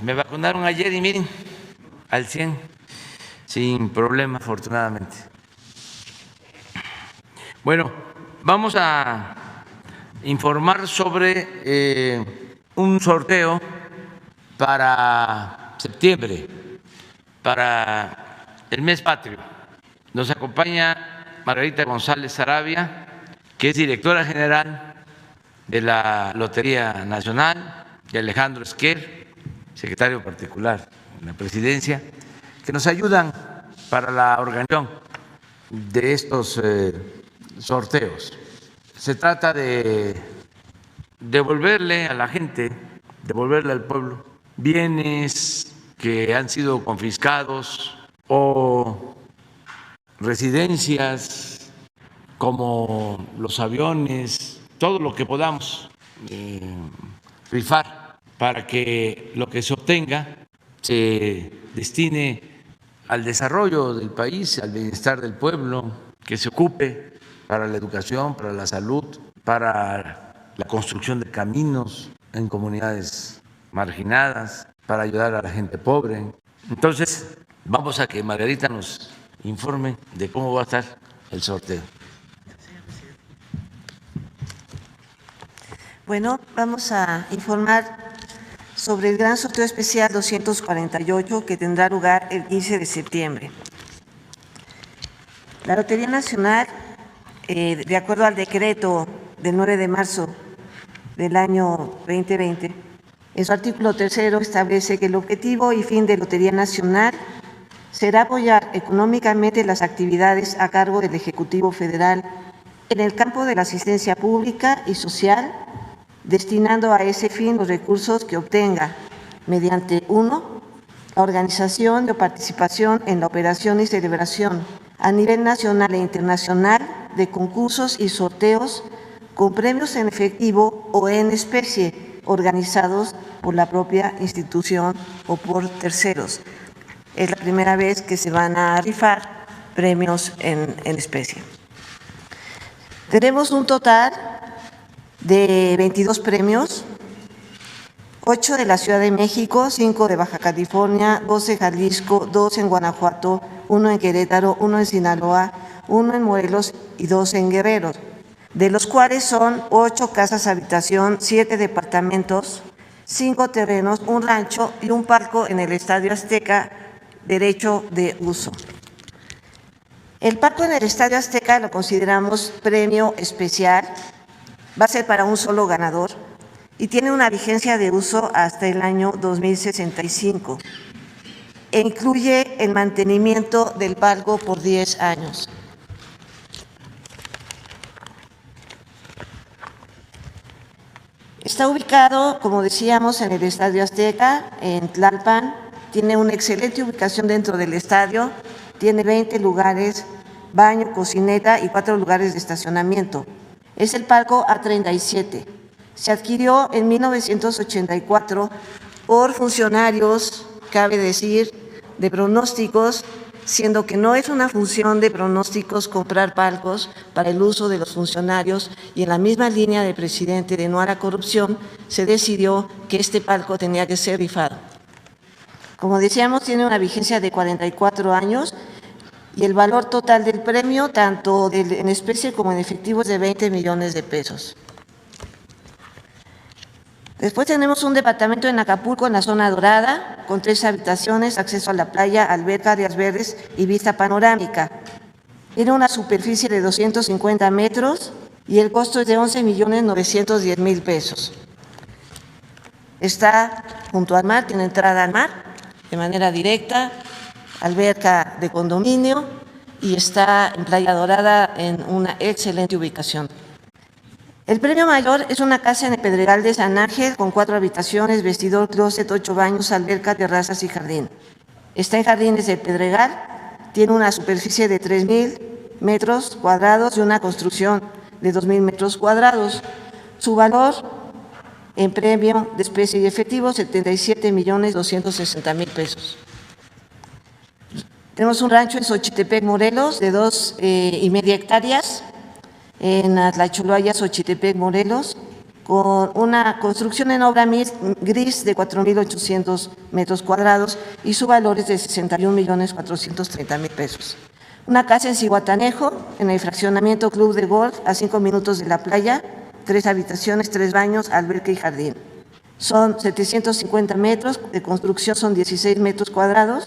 Me vacunaron ayer y miren, al 100, sin problema, afortunadamente. Bueno, vamos a informar sobre un sorteo para septiembre, para el mes patrio. Nos acompaña Margarita González Sarabia, que es directora general de la Lotería Nacional, y Alejandro Esquer, secretario particular de la presidencia, que nos ayudan para la organización de estos sorteos. Se trata de devolverle a la gente, devolverle al pueblo bienes que han sido confiscados o residencias como los aviones, todo lo que podamos rifar para que lo que se obtenga se destine al desarrollo del país, al bienestar del pueblo, que se ocupe para la educación, para la salud, para la construcción de caminos en comunidades marginadas, para ayudar a la gente pobre. Entonces, vamos a que Margarita nos informe de cómo va a estar el sorteo. Bueno, vamos a informar sobre el gran sorteo especial 248 que tendrá lugar el 15 de septiembre. La Lotería Nacional, de acuerdo al decreto del 9 de marzo del año 2020, en su artículo 3º establece que el objetivo y fin de Lotería Nacional será apoyar económicamente las actividades a cargo del Ejecutivo Federal en el campo de la asistencia pública y social, destinando a ese fin los recursos que obtenga mediante 1. La organización o participación en la operación y celebración a nivel nacional e internacional de concursos y sorteos con premios en efectivo o en especie organizados por la propia institución o por terceros. Es la primera vez que se van a rifar premios en especie. Tenemos un total de 22 premios, 8 de la Ciudad de México, 5 de Baja California, 2 de Jalisco, 2 en Guanajuato, 1 en Querétaro, 1 en Sinaloa, 1 en Morelos y 2 en Guerrero, de los cuales son 8 casas habitación, 7 departamentos, 5 terrenos, un rancho y un palco en el Estadio Azteca, derecho de uso. El palco en el Estadio Azteca lo consideramos premio especial. Va a ser para un solo ganador y tiene una vigencia de uso hasta el año 2065 e incluye el mantenimiento del palco por 10 años. Está ubicado, como decíamos, en el Estadio Azteca, en Tlalpan. Tiene una excelente ubicación dentro del estadio, tiene 20 lugares, baño, cocineta y 4 lugares de estacionamiento. Es el palco A37. Se adquirió en 1984 por funcionarios, cabe decir, de pronósticos, siendo que no es una función de pronósticos comprar palcos para el uso de los funcionarios, y en la misma línea del presidente de no a la corrupción se decidió que este palco tenía que ser rifado. Como decíamos, tiene una vigencia de 44 años y el valor total del premio, tanto en especie como en efectivo, es de 20 millones de pesos. Después tenemos un departamento en Acapulco, en la zona dorada, con 3 habitaciones, acceso a la playa, alberca, áreas verdes y vista panorámica. Tiene una superficie de 250 metros y el costo es de 11.910.000 pesos. Está junto al mar, tiene entrada al mar de manera directa, alberca de condominio y está en Playa Dorada en una excelente ubicación. El premio mayor es una casa en el Pedregal de San Ángel con 4 habitaciones, vestidor, closet, 8 baños, alberca, terrazas y jardín. Está en Jardines del Pedregal, tiene una superficie de 3,000 metros cuadrados y una construcción de 2,000 metros cuadrados. Su valor en premio de especie y efectivo, 77,260,000 pesos. Tenemos un rancho en Xochitepec, Morelos, de 2,5 hectáreas, en Atlacholoaya, Xochitepec, Morelos, con una construcción en obra gris de 4,800 metros cuadrados y su valor es de 61,430,000 pesos. Una casa en Zihuatanejo, en el fraccionamiento Club de Golf, a 5 minutos de la playa, 3 habitaciones, 3 baños, alberca y jardín. Son 750 metros, de construcción son 16 metros cuadrados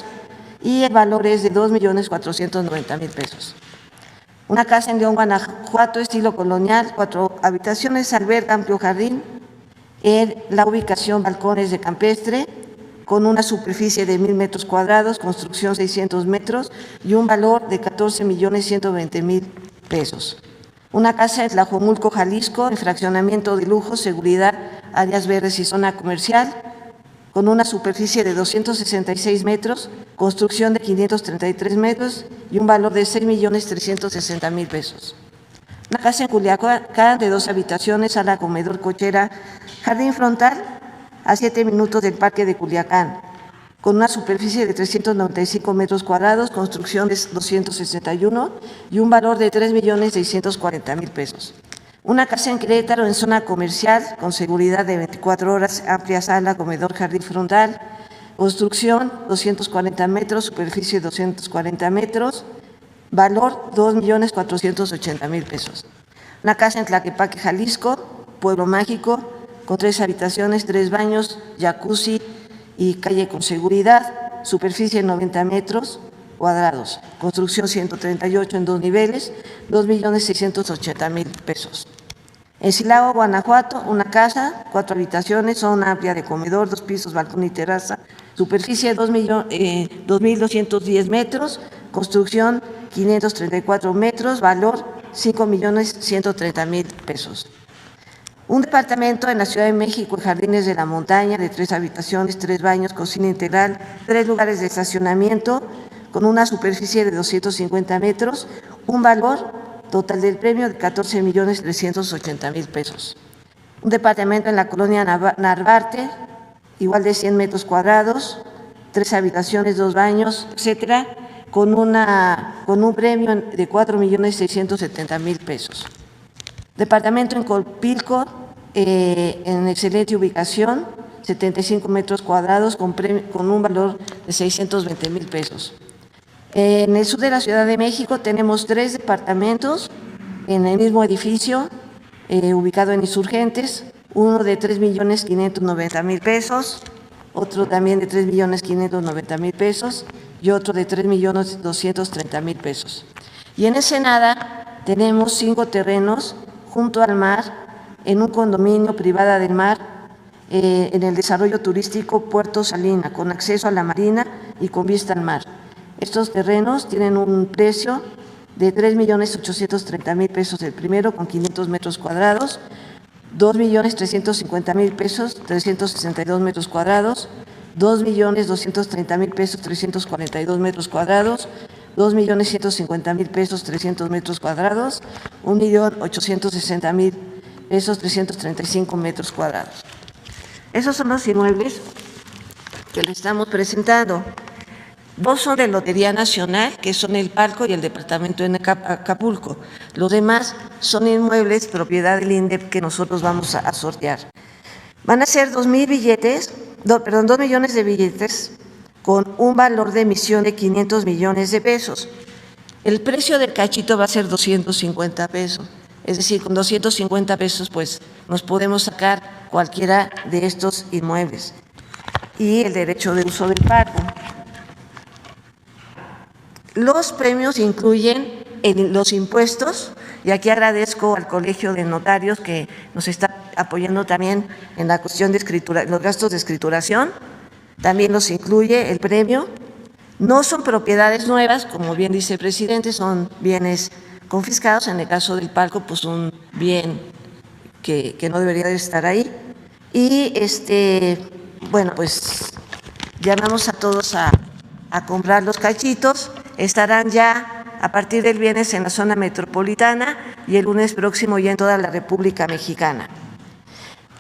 y el valor es de 2,490,000 pesos. Una casa en León, Guanajuato, estilo colonial, 4 habitaciones, alberca, amplio jardín, en la ubicación balcones de campestre, con una superficie de 1,000 metros cuadrados, construcción 600 metros y un valor de 14,120,000 pesos. Una casa en Tlajomulco, Jalisco, en fraccionamiento de lujo, seguridad, áreas verdes y zona comercial, con una superficie de 266 metros, construcción de 533 metros y un valor de 6,360,000 pesos. Una casa en Culiacán de 2 habitaciones, sala, comedor, cochera, jardín frontal, a 7 minutos del Parque de Culiacán, con una superficie de 395 metros cuadrados, construcción de 261 y un valor de 3,640,000 pesos. Una casa en Querétaro, en zona comercial, con seguridad de 24 horas, amplia sala, comedor, jardín frontal, construcción 240 metros, superficie 240 metros, valor 2,480,000 pesos. Una casa en Tlaquepaque, Jalisco, pueblo mágico, con 3 habitaciones, 3 baños, jacuzzi y calle con seguridad, superficie 90 metros cuadrados, construcción 138 en 2 niveles, 2,680,000 pesos. En Silao, Guanajuato, una casa, 4 habitaciones, zona amplia de comedor, 2 pisos, balcón y terraza, superficie 2,210 metros, construcción 534 metros, valor 5,130,000 pesos. Un departamento en la Ciudad de México, en Jardines de la Montaña, de 3 habitaciones, 3 baños, cocina integral, 3 lugares de estacionamiento, con una superficie de 250 metros, un valor total del premio de 14,380,000 pesos. Un departamento en la colonia Narvarte, igual de 100 metros cuadrados, 3 habitaciones, 2 baños, etcétera, con un premio de 4,670,000 pesos. Departamento en Colpilco, en excelente ubicación, 75 metros cuadrados, con un valor de 620,000 pesos. En el sur de la Ciudad de México tenemos 3 departamentos en el mismo edificio, ubicado en Insurgentes, uno de 3,590,000 pesos, otro también de 3,590,000 pesos y otro de 3,230,000 pesos. Y en Ensenada tenemos 5 terrenos junto al mar, en un condominio privada del mar, en el desarrollo turístico Puerto Salina, con acceso a la marina y con vista al mar. Estos terrenos tienen un precio de 3,830,000 pesos el primero, con 500 metros cuadrados, 2,350,000 pesos, 362 metros cuadrados, 2,230,000 pesos, 342 metros cuadrados, 2,150,000 pesos, 300 metros cuadrados, 1,860,000 pesos, 335 metros cuadrados. Esos son los inmuebles que le estamos presentando. 2 son de Lotería Nacional, que son el Palco y el departamento en Acapulco. Los demás son inmuebles propiedad del INDEP que nosotros vamos a sortear. Van a ser 2 millones de billetes con un valor de emisión de 500 millones de pesos. El precio del cachito va a ser 250 pesos. Es decir, con 250 pesos pues nos podemos sacar cualquiera de estos inmuebles y el derecho de uso del pago. Los premios incluyen los impuestos Y aquí agradezco al Colegio de Notarios que nos está apoyando también en la cuestión de escritura, los gastos de escrituración. También los incluye el premio. No son propiedades nuevas, como bien dice el presidente, son bienes confiscados. En el caso del palco, pues un bien que no debería de estar ahí. Y bueno, pues llamamos a todos a comprar los cachitos. Estarán ya a partir del viernes en la zona metropolitana y el lunes próximo ya en toda la República Mexicana.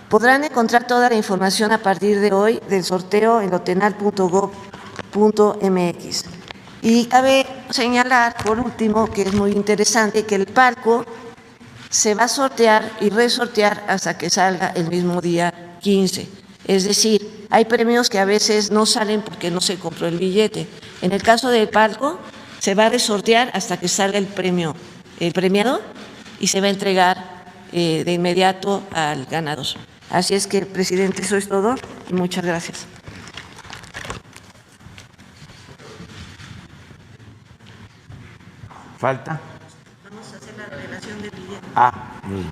Podrán encontrar toda la información a partir de hoy del sorteo en lotenal.gov.mx. Y cabe señalar, por último, que es muy interesante que el palco se va a sortear y resortear hasta que salga el mismo día 15. Es decir, hay premios que a veces no salen porque no se compró el billete. En el caso del palco, se va a resortear hasta que salga el premiado, y se va a entregar de inmediato al ganador. Así es que, presidente, eso es todo y muchas gracias. ¿Falta? Vamos a hacer la revelación del billete. Muy bien.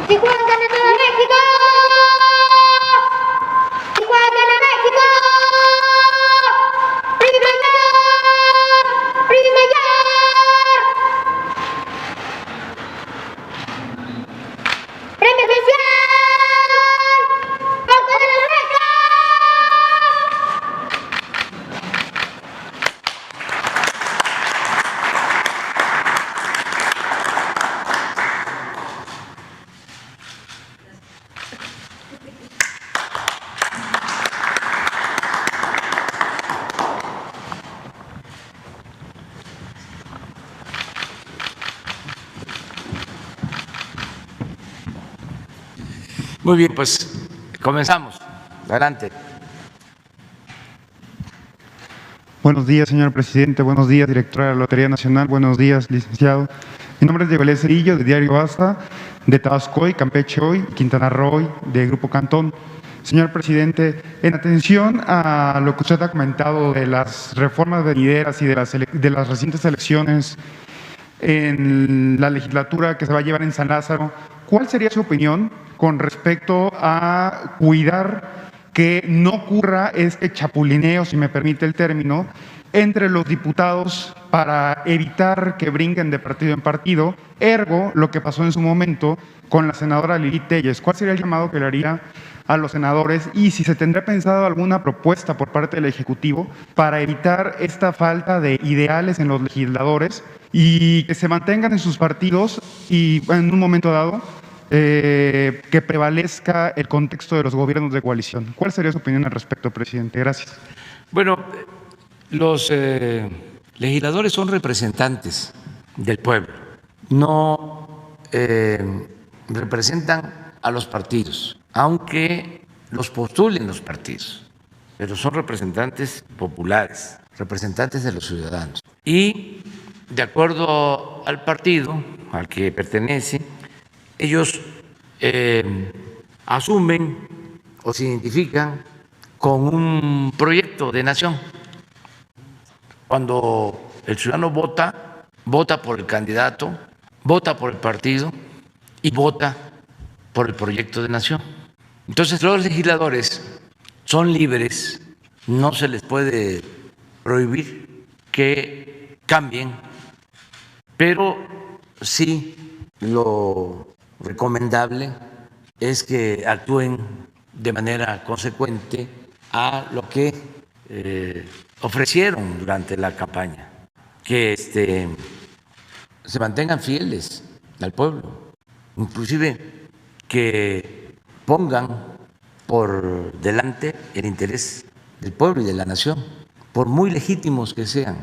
Tijuana, México! Tijuana, México! ¡Premio mayor! ¡Premio mayor! ¡Premio especial! ¡Banco de los Reyes! Muy bien, pues comenzamos. Adelante. Buenos días, señor presidente. Buenos días, directora de la Lotería Nacional. Buenos días, licenciado. Mi nombre es Diego Elías Cerillo, de Diario Basta, de Tabasco Hoy, Campeche Hoy, Quintana Roo Hoy, de Grupo Cantón. Señor presidente, en atención a lo que usted ha comentado de las reformas venideras y de las recientes elecciones en la legislatura que se va a llevar en San Lázaro, ¿cuál sería su opinión con respecto a cuidar que no ocurra este chapulineo, si me permite el término, entre los diputados para evitar que brinquen de partido en partido, ergo lo que pasó en su momento con la senadora Lili Telles? ¿Cuál sería el llamado que le haría a los senadores y si se tendrá pensado alguna propuesta por parte del Ejecutivo para evitar esta falta de ideales en los legisladores y que se mantengan en sus partidos y en un momento dado que prevalezca el contexto de los gobiernos de coalición? ¿Cuál sería su opinión al respecto, presidente? Gracias. Bueno, los legisladores son representantes del pueblo, no representan a los partidos, aunque los postulen los partidos, pero son representantes populares, representantes de los ciudadanos. Y de acuerdo al partido al que pertenece, ellos asumen o se identifican con un proyecto de nación. Cuando el ciudadano vota, vota por el candidato, vota por el partido y vota por el proyecto de nación. Entonces los legisladores son libres, no se les puede prohibir que cambien, pero sí lo recomendable es que actúen de manera consecuente a lo que ofrecieron durante la campaña, que se mantengan fieles al pueblo, inclusive que pongan por delante el interés del pueblo y de la nación, por muy legítimos que sean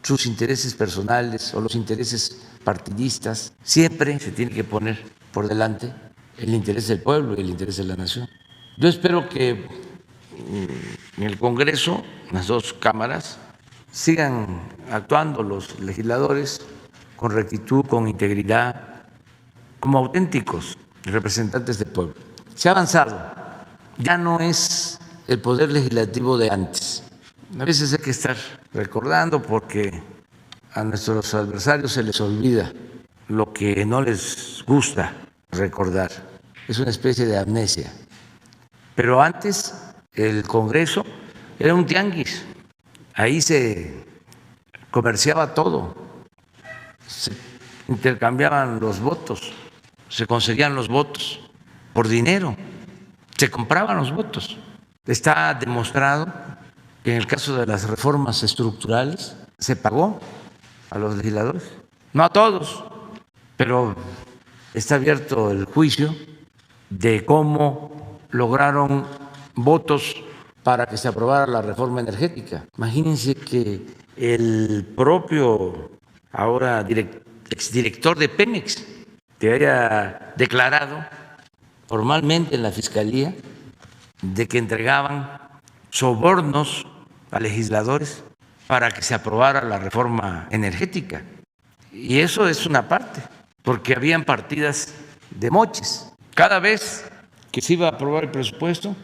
sus intereses personales o los intereses partidistas, siempre se tiene que poner por delante el interés del pueblo y el interés de la nación. Yo espero que en el Congreso, en las dos cámaras, sigan actuando los legisladores con rectitud, con integridad, como auténticos representantes del pueblo. Se ha avanzado, ya no es el poder legislativo de antes. A veces hay que estar recordando porque a nuestros adversarios se les olvida lo que no les gusta recordar. Es una especie de amnesia. Pero antes el Congreso era un tianguis, ahí se comerciaba todo, se intercambiaban los votos, se conseguían los votos por dinero, se compraban los votos. Está demostrado que en el caso de las reformas estructurales se pagó a los legisladores, no a todos, pero está abierto el juicio de cómo lograron votos para que se aprobara la reforma energética. Imagínense que el propio ahora exdirector de Pemex que haya declarado formalmente en la Fiscalía de que entregaban sobornos a legisladores para que se aprobara la reforma energética. Y eso es una parte, porque habían partidas de moches. Cada vez que se iba a aprobar el presupuesto,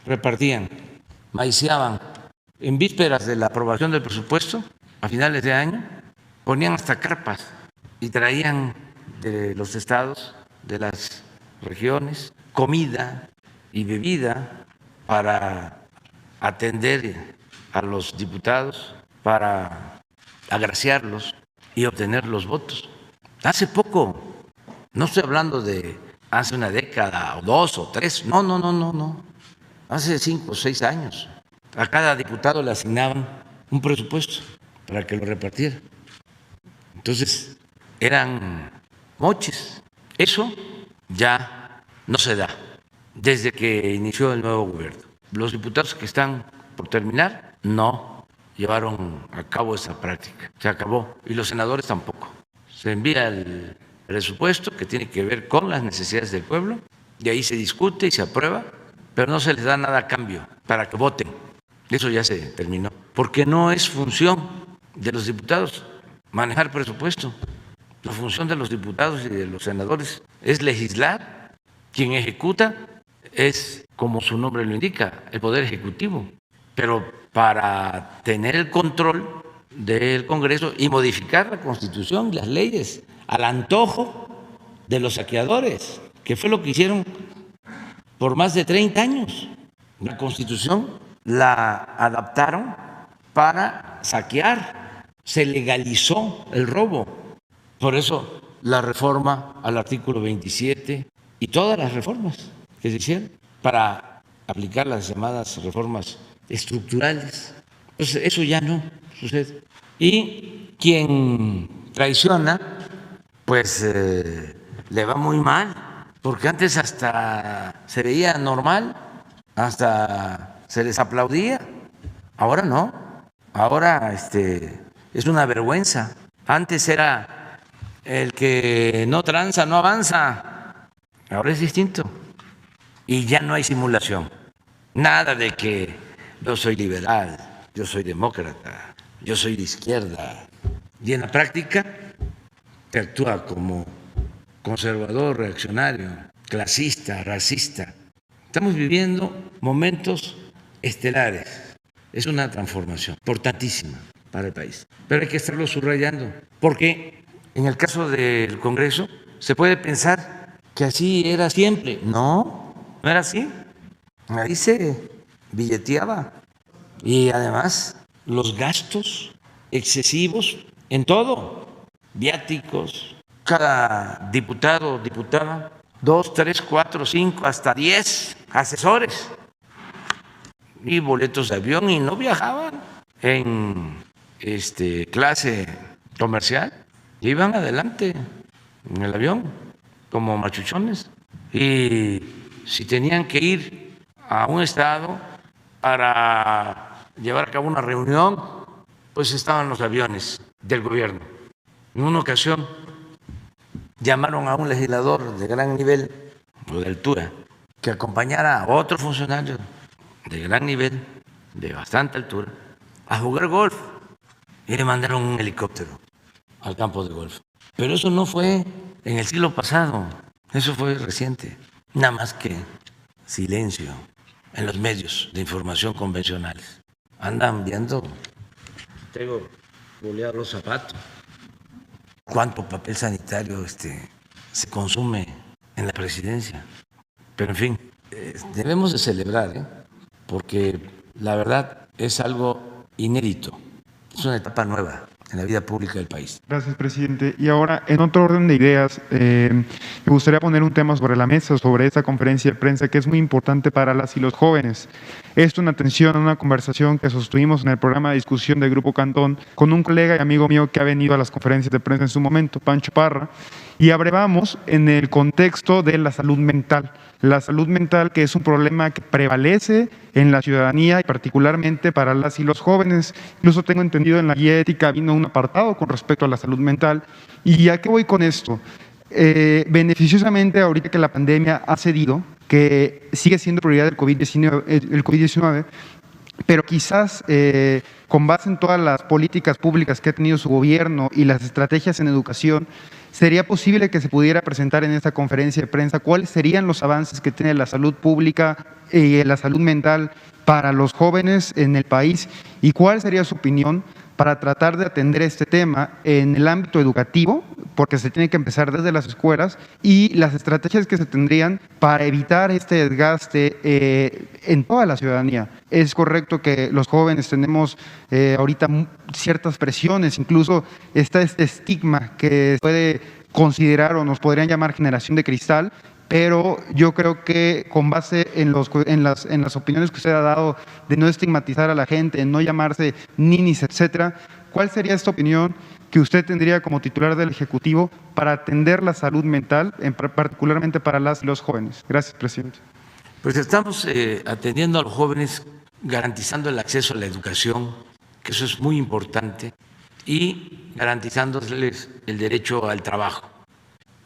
repartían, maiciaban. En vísperas de la aprobación del presupuesto, a finales de año, ponían hasta carpas y traían de los estados, de las regiones, comida y bebida para atender a los diputados, para agraciarlos y obtener los votos. Hace poco, no estoy hablando de hace una década o 2 o 3, no, hace 5 o 6 años, a cada diputado le asignaban un presupuesto para que lo repartiera. Entonces, eran moches. Eso ya no se da desde que inició el nuevo gobierno. Los diputados que están por terminar no llevaron a cabo esa práctica, se acabó, y los senadores tampoco. Se envía el presupuesto que tiene que ver con las necesidades del pueblo, y ahí se discute y se aprueba, pero no se les da nada a cambio para que voten. Eso ya se terminó, porque no es función de los diputados manejar presupuesto. La función de los diputados y de los senadores es legislar. Quien ejecuta es, como su nombre lo indica, el Poder Ejecutivo. Pero para tener el control del Congreso y modificar la Constitución y las leyes al antojo de los saqueadores, que fue lo que hicieron por más de 30 años. La Constitución la adaptaron para saquear, se legalizó el robo. Por eso la reforma al artículo 27 y todas las reformas que se hicieron para aplicar las llamadas reformas estructurales. Entonces, eso ya no sucede. Y quien traiciona, pues le va muy mal, porque antes hasta se veía normal, hasta se les aplaudía. Ahora no, ahora es una vergüenza. Antes era el que no tranza, no avanza. Ahora es distinto. Y ya no hay simulación. Nada de que yo soy liberal, yo soy demócrata, yo soy de izquierda. Y en la práctica se actúa como conservador, reaccionario, clasista, racista. Estamos viviendo momentos estelares. Es una transformación importantísima para el país. Pero hay que estarlo subrayando, porque en el caso del Congreso se puede pensar que así era siempre. No, no era así. Ahí se billeteaba. Y además los gastos excesivos en todo, viáticos, cada diputado o diputada, 2, 3, 4, 5, hasta 10 asesores y boletos de avión, y no viajaban en clase comercial, iban adelante en el avión como machuchones, y si tenían que ir a un estado para llevar a cabo una reunión, pues estaban los aviones del gobierno. En una ocasión llamaron a un legislador de gran nivel o de altura que acompañara a otro funcionario de gran nivel, de bastante altura, a jugar golf. Y le mandaron un helicóptero al campo de golf. Pero eso no fue en el siglo pasado, eso fue reciente. Nada más que silencio en los medios de información convencionales. Andan viendo, tengo boleados los zapatos, cuánto papel sanitario se consume en la presidencia. Pero en fin, debemos de celebrar, porque la verdad es algo inédito, es una etapa nueva en la vida pública del país. Gracias, presidente. Y ahora, en otro orden de ideas, me gustaría poner un tema sobre la mesa, sobre esta conferencia de prensa que es muy importante para las y los jóvenes. Esto en atención a una conversación que sostuvimos en el programa de discusión del Grupo Cantón con un colega y amigo mío que ha venido a las conferencias de prensa en su momento, Pancho Parra, y abrevamos en el contexto de la salud mental. La salud mental, que es un problema que prevalece en la ciudadanía y particularmente para las y los jóvenes. Incluso tengo entendido en la guía ética vino un apartado con respecto a la salud mental. ¿Y a qué voy con esto? Beneficiosamente, ahorita que la pandemia ha cedido, que sigue siendo prioridad del COVID-19, pero quizás con base en todas las políticas públicas que ha tenido su gobierno y las estrategias en educación, ¿sería posible que se pudiera presentar en esta conferencia de prensa cuáles serían los avances que tiene la salud pública y la salud mental para los jóvenes en el país y cuál sería su opinión para tratar de atender este tema en el ámbito educativo, porque se tiene que empezar desde las escuelas, y las estrategias que se tendrían para evitar este desgaste en toda la ciudadanía? Es correcto que los jóvenes tenemos ahorita ciertas presiones, incluso está este estigma que puede considerar o nos podrían llamar generación de cristal, pero yo creo que con base en las opiniones que usted ha dado de no estigmatizar a la gente, en no llamarse ninis, etcétera, ¿cuál sería esta opinión que usted tendría como titular del Ejecutivo para atender la salud mental, particularmente para las y los jóvenes? Gracias, presidente. Pues estamos atendiendo a los jóvenes, garantizando el acceso a la educación, que eso es muy importante, y garantizándoles el derecho al trabajo.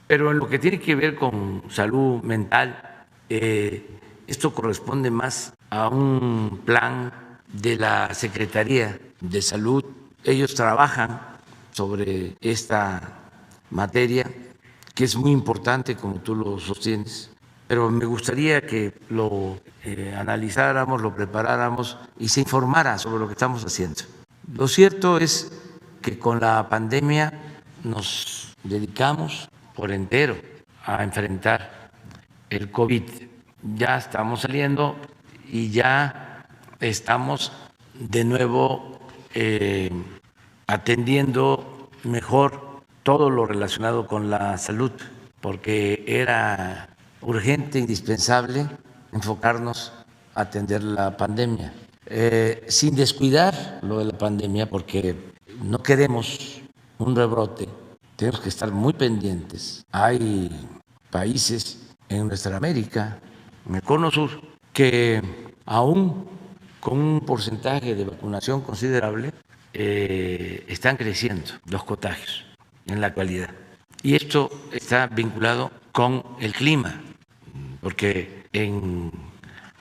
Pero en lo que tiene que ver con salud mental, esto corresponde más a un plan de la Secretaría de Salud. Ellos trabajan sobre esta materia, que es muy importante, como tú lo sostienes, pero me gustaría que lo analizáramos, lo preparáramos y se informara sobre lo que estamos haciendo. Lo cierto es que con la pandemia nos dedicamos por entero a enfrentar el COVID. Ya estamos saliendo y ya estamos de nuevo atendiendo mejor todo lo relacionado con la salud, porque era urgente, indispensable enfocarnos a atender la pandemia, sin descuidar lo de la pandemia, porque no queremos un rebrote. Tenemos que estar muy pendientes. Hay países en nuestra América, en el Cono Sur, que aún con un porcentaje de vacunación considerable, están creciendo los contagios en la actualidad. Y esto está vinculado con el clima, porque en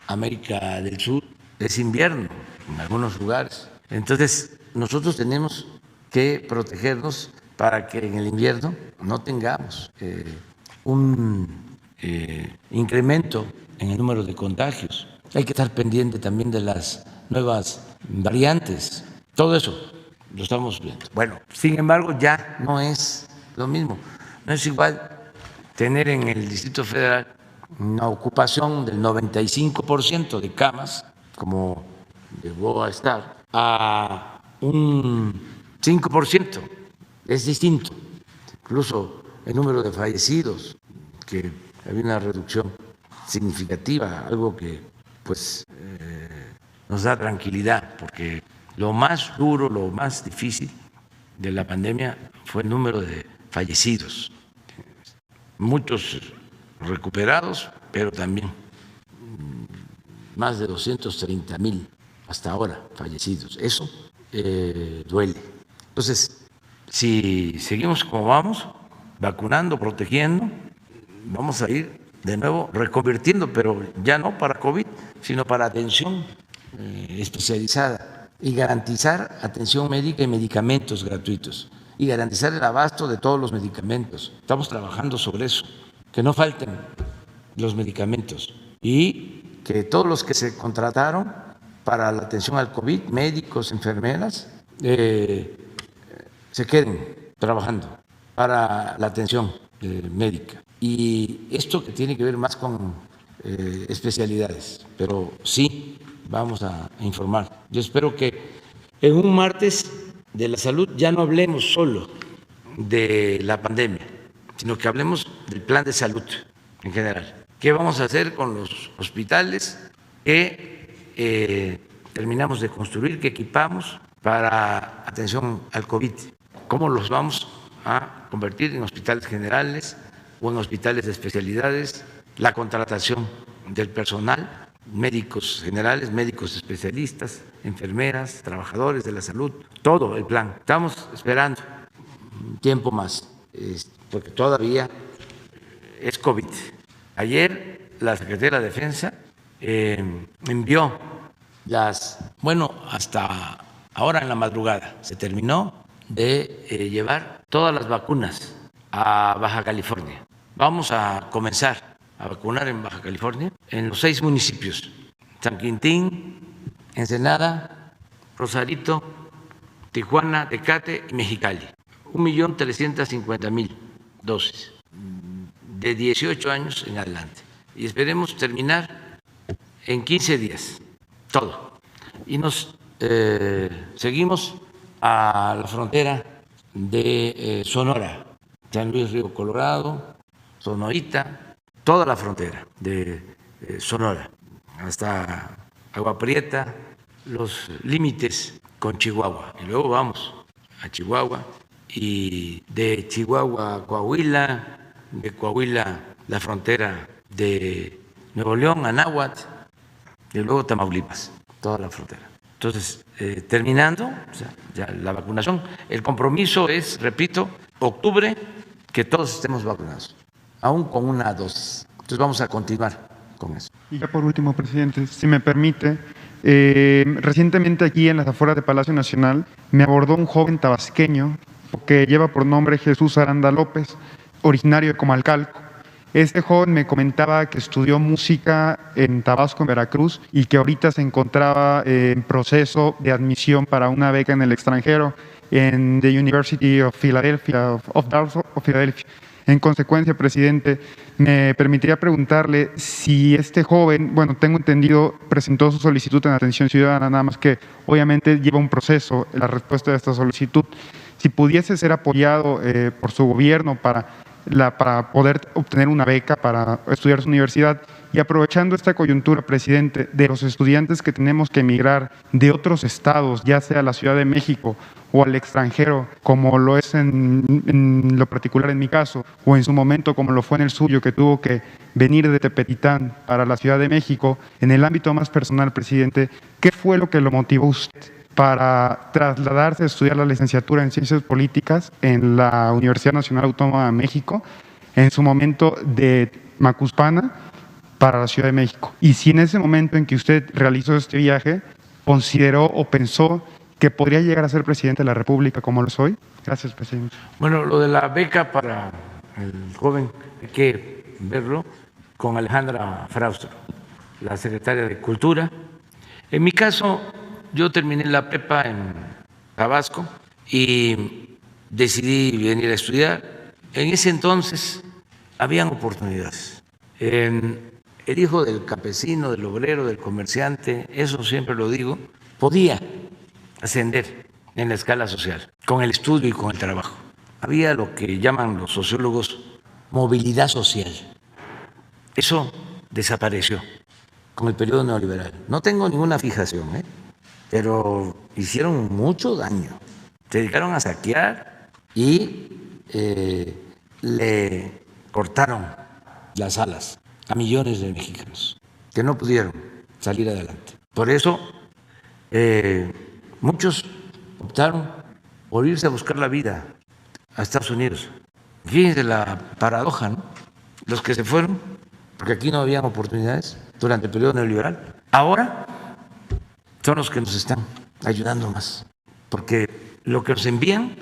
América del Sur es invierno en algunos lugares. Entonces, nosotros tenemos que protegernos para que en el invierno no tengamos un incremento en el número de contagios. Hay que estar pendiente también de las nuevas variantes. Todo eso lo estamos viendo. Bueno, sin embargo, ya no es lo mismo. No es igual tener en el Distrito Federal una ocupación del 95% de camas, como llegó a estar, a un 5%. Es distinto, incluso el número de fallecidos, que había una reducción significativa, algo que pues nos da tranquilidad, porque lo más duro, lo más difícil de la pandemia fue el número de fallecidos, muchos recuperados, pero también más de 230,000 hasta ahora fallecidos. Eso duele. Entonces, si seguimos como vamos, vacunando, protegiendo, vamos a ir de nuevo reconvirtiendo, pero ya no para COVID, sino para atención especializada y garantizar atención médica y medicamentos gratuitos y garantizar el abasto de todos los medicamentos. Estamos trabajando sobre eso, que no falten los medicamentos y que todos los que se contrataron para la atención al COVID, médicos, enfermeras, se queden trabajando para la atención médica. Y esto que tiene que ver más con especialidades, pero sí vamos a informar. Yo espero que en un martes de la salud ya no hablemos solo de la pandemia, sino que hablemos del plan de salud en general. ¿Qué vamos a hacer con los hospitales que terminamos de construir, que equipamos para atención al COVID? ¿Cómo los vamos a convertir en hospitales generales o en hospitales de especialidades? La contratación del personal, médicos generales, médicos especialistas, enfermeras, trabajadores de la salud, todo el plan. Estamos esperando un tiempo más, porque todavía es COVID. Ayer la Secretaría de la Defensa envió hasta ahora en la madrugada se terminó de llevar todas las vacunas a Baja California. Vamos a comenzar a vacunar en Baja California, en los 6 municipios: San Quintín, Ensenada, Rosarito, Tijuana, Tecate y Mexicali. 1.350.000 dosis de 18 años en adelante. Y esperemos terminar en 15 días, todo. Y nos seguimos a la frontera de Sonora, San Luis Río Colorado, Sonorita, toda la frontera de Sonora, hasta Agua Prieta, los límites con Chihuahua. Y luego vamos a Chihuahua, y de Chihuahua a Coahuila, de Coahuila la frontera de Nuevo León, Anáhuac, y luego Tamaulipas, toda la frontera. Entonces, terminando ya la vacunación, el compromiso es, repito, octubre, que todos estemos vacunados, aún con una dosis. Entonces vamos a continuar con eso. Y ya por último, presidente, si me permite, recientemente aquí en las afueras de Palacio Nacional me abordó un joven tabasqueño que lleva por nombre Jesús Aranda López, originario de Comalcalco. Este joven me comentaba que estudió música en Tabasco, en Veracruz, y que ahorita se encontraba en proceso de admisión para una beca en el extranjero en the University of Philadelphia, of Philadelphia. En consecuencia, presidente, me permitiría preguntarle si este joven, bueno, tengo entendido, presentó su solicitud en Atención Ciudadana, nada más que obviamente lleva un proceso la respuesta de esta solicitud. Si pudiese ser apoyado por su gobierno para poder obtener una beca para estudiar su universidad, y aprovechando esta coyuntura, presidente, de los estudiantes que tenemos que emigrar de otros estados, ya sea a la Ciudad de México o al extranjero, como lo es en lo particular en mi caso, o en su momento como lo fue en el suyo, que tuvo que venir de Tepetitán para la Ciudad de México, en el ámbito más personal, presidente, ¿qué fue lo que lo motivó usted para trasladarse a estudiar la licenciatura en Ciencias Políticas en la Universidad Nacional Autónoma de México, en su momento de Macuspana para la Ciudad de México? Y si en ese momento en que usted realizó este viaje, consideró o pensó que podría llegar a ser presidente de la República como lo soy. Gracias, presidente. Bueno, lo de la beca para el joven hay que verlo con Alejandra Fraustro, la secretaria de Cultura. En mi caso, yo terminé la prepa en Tabasco y decidí venir a estudiar. En ese entonces habían oportunidades. El hijo del campesino, del obrero, del comerciante, eso siempre lo digo, podía ascender en la escala social con el estudio y con el trabajo. Había lo que llaman los sociólogos movilidad social. Eso desapareció con el periodo neoliberal. No tengo ninguna fijación, pero hicieron mucho daño. Se dedicaron a saquear y le cortaron las alas a millones de mexicanos que no pudieron salir adelante. Por eso muchos optaron por irse a buscar la vida a Estados Unidos. Fíjense la paradoja, ¿no? Los que se fueron, porque aquí no habían oportunidades durante el periodo neoliberal, ahora son los que nos están ayudando más, porque lo que nos envían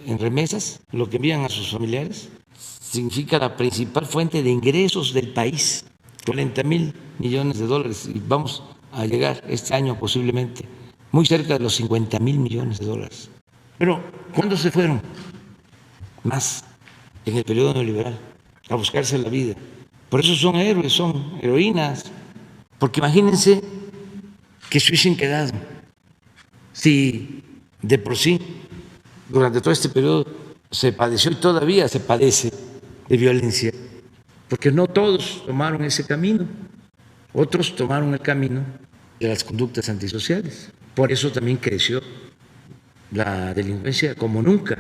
en remesas, lo que envían a sus familiares, significa la principal fuente de ingresos del país, 40,000 millones de dólares, y vamos a llegar este año posiblemente muy cerca de los 50,000 millones de dólares. Pero ¿cuándo se fueron? Más en el periodo neoliberal, a buscarse la vida. Por eso son héroes, son heroínas, porque imagínense que se hubiesen quedado si de por sí durante todo este periodo se padeció y todavía se padece de violencia, porque no todos tomaron ese camino, otros tomaron el camino de las conductas antisociales. Por eso también creció la delincuencia como nunca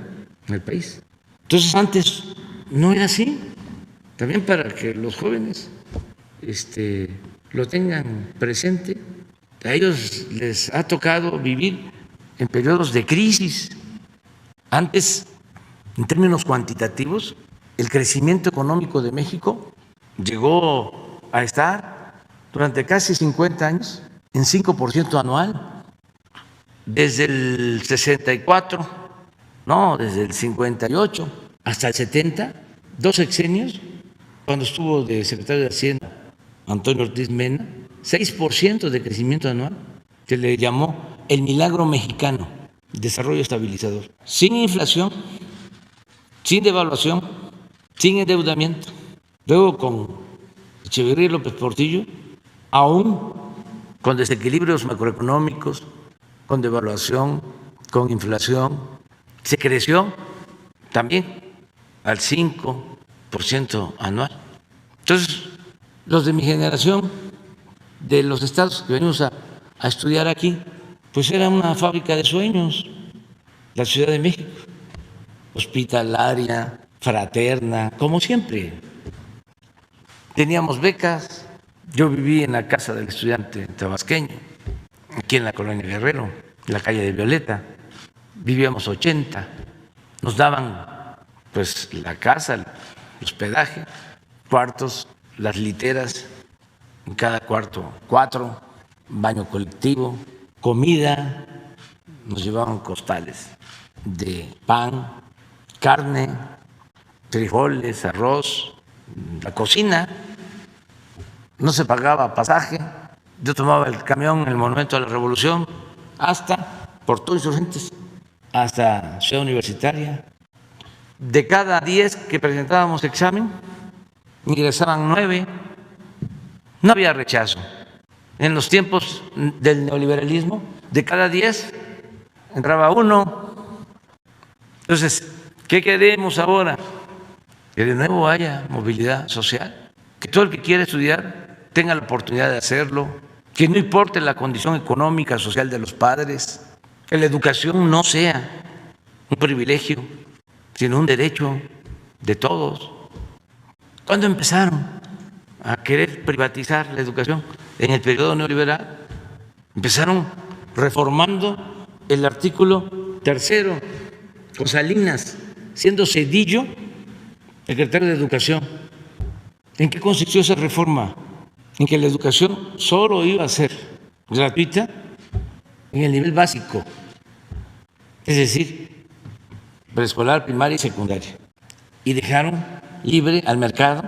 en el país. Entonces antes no era así, también para que los jóvenes lo tengan presente. A ellos les ha tocado vivir en periodos de crisis. Antes, en términos cuantitativos, el crecimiento económico de México llegó a estar durante casi 50 años en 5% anual. Desde el 64, no, desde el 58 hasta el 70, 2 sexenios, cuando estuvo de secretario de Hacienda Antonio Ortiz Mena, 6% de crecimiento anual, que le llamó el milagro mexicano, desarrollo estabilizador, sin inflación, sin devaluación, sin endeudamiento. Luego con Echeverría y López Portillo, aún con desequilibrios macroeconómicos, con devaluación, con inflación, se creció también al 5% anual. Entonces, los de mi generación, de los estados que venimos a estudiar aquí, pues era una fábrica de sueños, la Ciudad de México, hospitalaria, fraterna, como siempre. Teníamos becas, yo viví en la casa del estudiante tabasqueño, aquí en la colonia Guerrero, en la calle de Violeta, vivíamos 80, nos daban pues la casa, el hospedaje, cuartos, las literas, en cada cuarto 4, baño colectivo, comida, nos llevaban costales de pan, carne, frijoles, arroz, la cocina, no se pagaba pasaje, yo tomaba el camión en el Monumento a la Revolución hasta por todo Insurgentes, hasta Ciudad Universitaria. De cada 10 que presentábamos examen, ingresaban 9, no había rechazo. En los tiempos del neoliberalismo, de cada 10 entraba 1. Entonces, ¿qué queremos ahora? Que de nuevo haya movilidad social, que todo el que quiera estudiar tenga la oportunidad de hacerlo, que no importe la condición económica, social de los padres, que la educación no sea un privilegio, sino un derecho de todos. ¿Cuándo empezaron a querer privatizar la educación? En el periodo neoliberal. Empezaron reformando el artículo 3, con Salinas, siendo Zedillo secretario de Educación. ¿En qué consistió esa reforma? En que la educación solo iba a ser gratuita en el nivel básico, es decir, preescolar, primaria y secundaria, y dejaron libre al mercado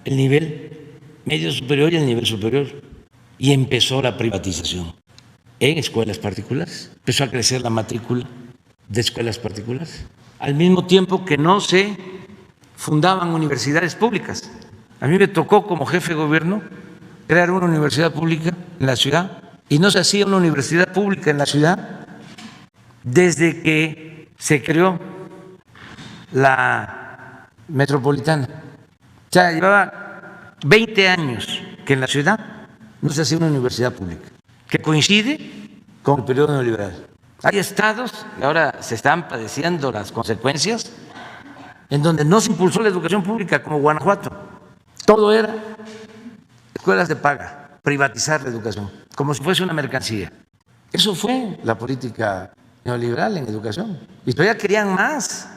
el nivel medio superior y el nivel superior, y empezó la privatización en escuelas particulares, empezó a crecer la matrícula de escuelas particulares, al mismo tiempo que no se fundaban universidades públicas. A mí me tocó como jefe de gobierno crear una universidad pública en la ciudad, y no se hacía una universidad pública en la ciudad desde que se creó la metropolitana. O sea, llevaba 20 años que en la ciudad no se hacía una universidad pública, que coincide con el periodo neoliberal. Hay estados, y ahora se están padeciendo las consecuencias, en donde no se impulsó la educación pública, como Guanajuato. Todo era escuelas de paga, privatizar la educación, como si fuese una mercancía. Eso fue la política neoliberal en educación. Y todavía querían más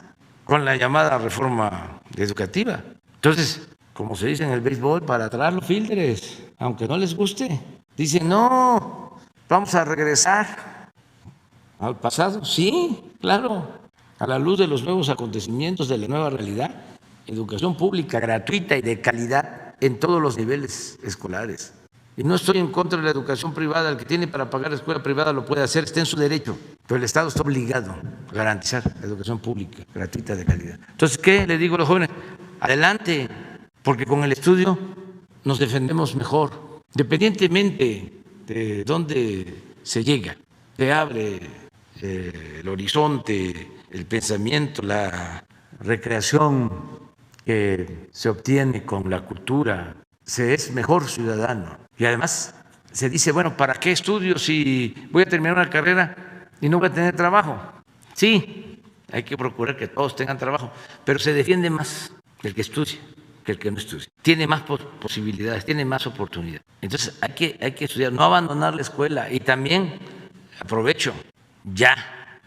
con la llamada reforma educativa. Entonces, como se dice en el béisbol, para atrás los fielders, aunque no les guste. Dicen, no, vamos a regresar al pasado. Sí, claro, a la luz de los nuevos acontecimientos, de la nueva realidad. Educación pública, gratuita y de calidad en todos los niveles escolares. Y no estoy en contra de la educación privada. El que tiene para pagar escuela privada lo puede hacer, está en su derecho. Pero el Estado está obligado a garantizar la educación pública, gratuita, de calidad. Entonces, ¿qué le digo a los jóvenes? Adelante, porque con el estudio nos defendemos mejor. Independientemente de dónde se llega, se abre el horizonte, el pensamiento, la recreación que se obtiene con la cultura, se es mejor ciudadano. Y además se dice, bueno, ¿para qué estudio si voy a terminar una carrera y no voy a tener trabajo? Sí, hay que procurar que todos tengan trabajo, pero se defiende más el que estudie que el que no estudie. Tiene más posibilidades, tiene más oportunidades. Entonces hay que estudiar, no abandonar la escuela. Y también, aprovecho, ya,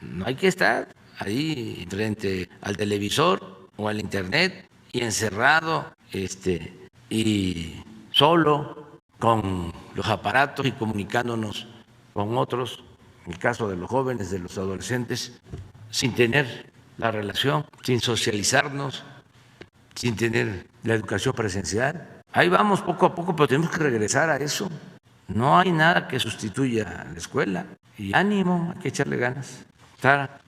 no hay que estar ahí frente al televisor o al internet y encerrado y solo con los aparatos y comunicándonos con otros, en el caso de los jóvenes, de los adolescentes, sin tener la relación, sin socializarnos, sin tener la educación presencial. Ahí vamos poco a poco, pero tenemos que regresar a eso. No hay nada que sustituya a la escuela. Y ánimo, hay que echarle ganas. Sara.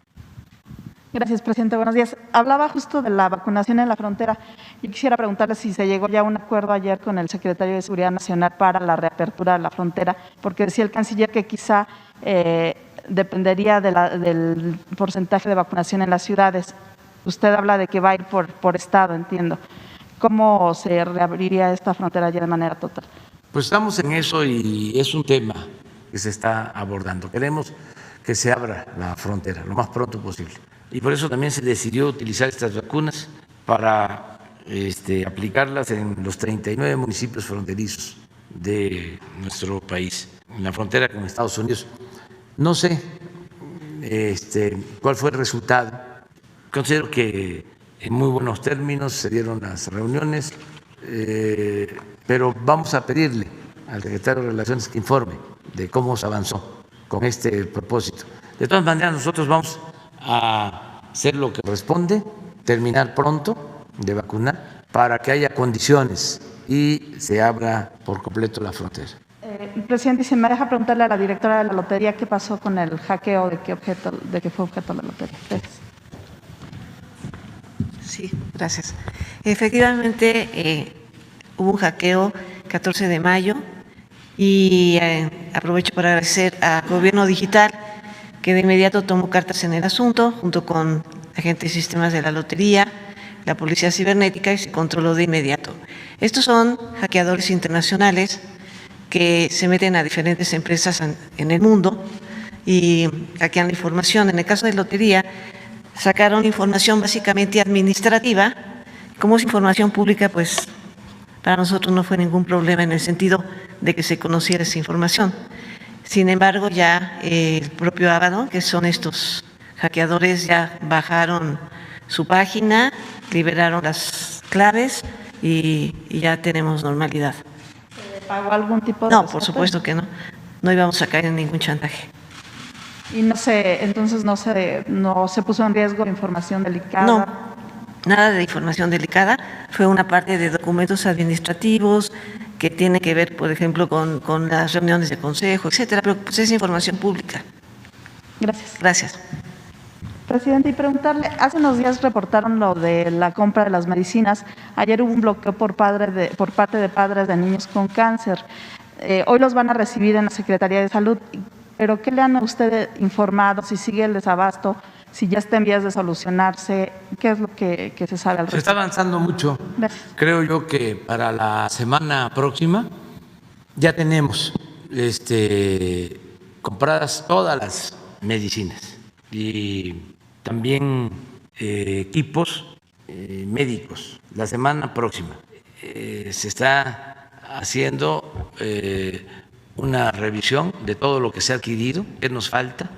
Gracias, presidente. Buenos días. Hablaba justo de la vacunación en la frontera. Yo quisiera preguntarle si se llegó ya a un acuerdo ayer con el secretario de Seguridad Nacional para la reapertura de la frontera, porque decía el canciller que quizá dependería del porcentaje de vacunación en las ciudades. Usted habla de que va a ir por estado, entiendo. ¿Cómo se reabriría esta frontera ya de manera total? Pues estamos en eso y es un tema que se está abordando. Queremos que se abra la frontera lo más pronto posible. Y por eso también se decidió utilizar estas vacunas para aplicarlas en los 39 municipios fronterizos de nuestro país, en la frontera con Estados Unidos. No sé cuál fue el resultado. Considero que en muy buenos términos se dieron las reuniones, pero vamos a pedirle al secretario de Relaciones que informe de cómo se avanzó con este propósito. De todas maneras, nosotros vamos a hacer lo que corresponde, terminar pronto de vacunar para que haya condiciones y se abra por completo la frontera. Presidente, si me deja preguntarle a la directora de la lotería qué pasó con el hackeo, de qué fue objeto la lotería. Gracias. Sí, gracias. Efectivamente, hubo un hackeo 14 de mayo y aprovecho para agradecer al Gobierno Digital que de inmediato tomó cartas en el asunto junto con agentes de sistemas de la lotería, la Policía Cibernética y se controló de inmediato. Estos son hackeadores internacionales que se meten a diferentes empresas en el mundo y hackean la información. En el caso de lotería, sacaron información básicamente administrativa. Como es información pública, pues para nosotros no fue ningún problema en el sentido de que se conociera esa información. Sin embargo, ya el propio Ábano, que son estos hackeadores, ya bajaron su página, liberaron las claves y ya tenemos normalidad. ¿Pagó algún tipo de No, rescate? por supuesto que no. No íbamos a caer en ningún chantaje. Y entonces no se puso en riesgo información delicada. No, nada de información delicada. Fue una parte de documentos administrativos que tiene que ver, por ejemplo, con las reuniones de consejo, etcétera, pero pues es información pública. Gracias. Gracias. Presidente, y preguntarle, hace unos días reportaron lo de la compra de las medicinas. Ayer hubo un bloqueo por parte de padres de niños con cáncer. Hoy los van a recibir en la Secretaría de Salud. Pero ¿qué le han usted informado? Si sigue el desabasto, si ya está en vías de solucionarse, ¿qué es lo que se sabe al respecto? Se está avanzando mucho. Gracias. Creo yo que para la semana próxima ya tenemos compradas todas las medicinas y también equipos médicos. La semana próxima se está haciendo una revisión de todo lo que se ha adquirido, qué nos falta,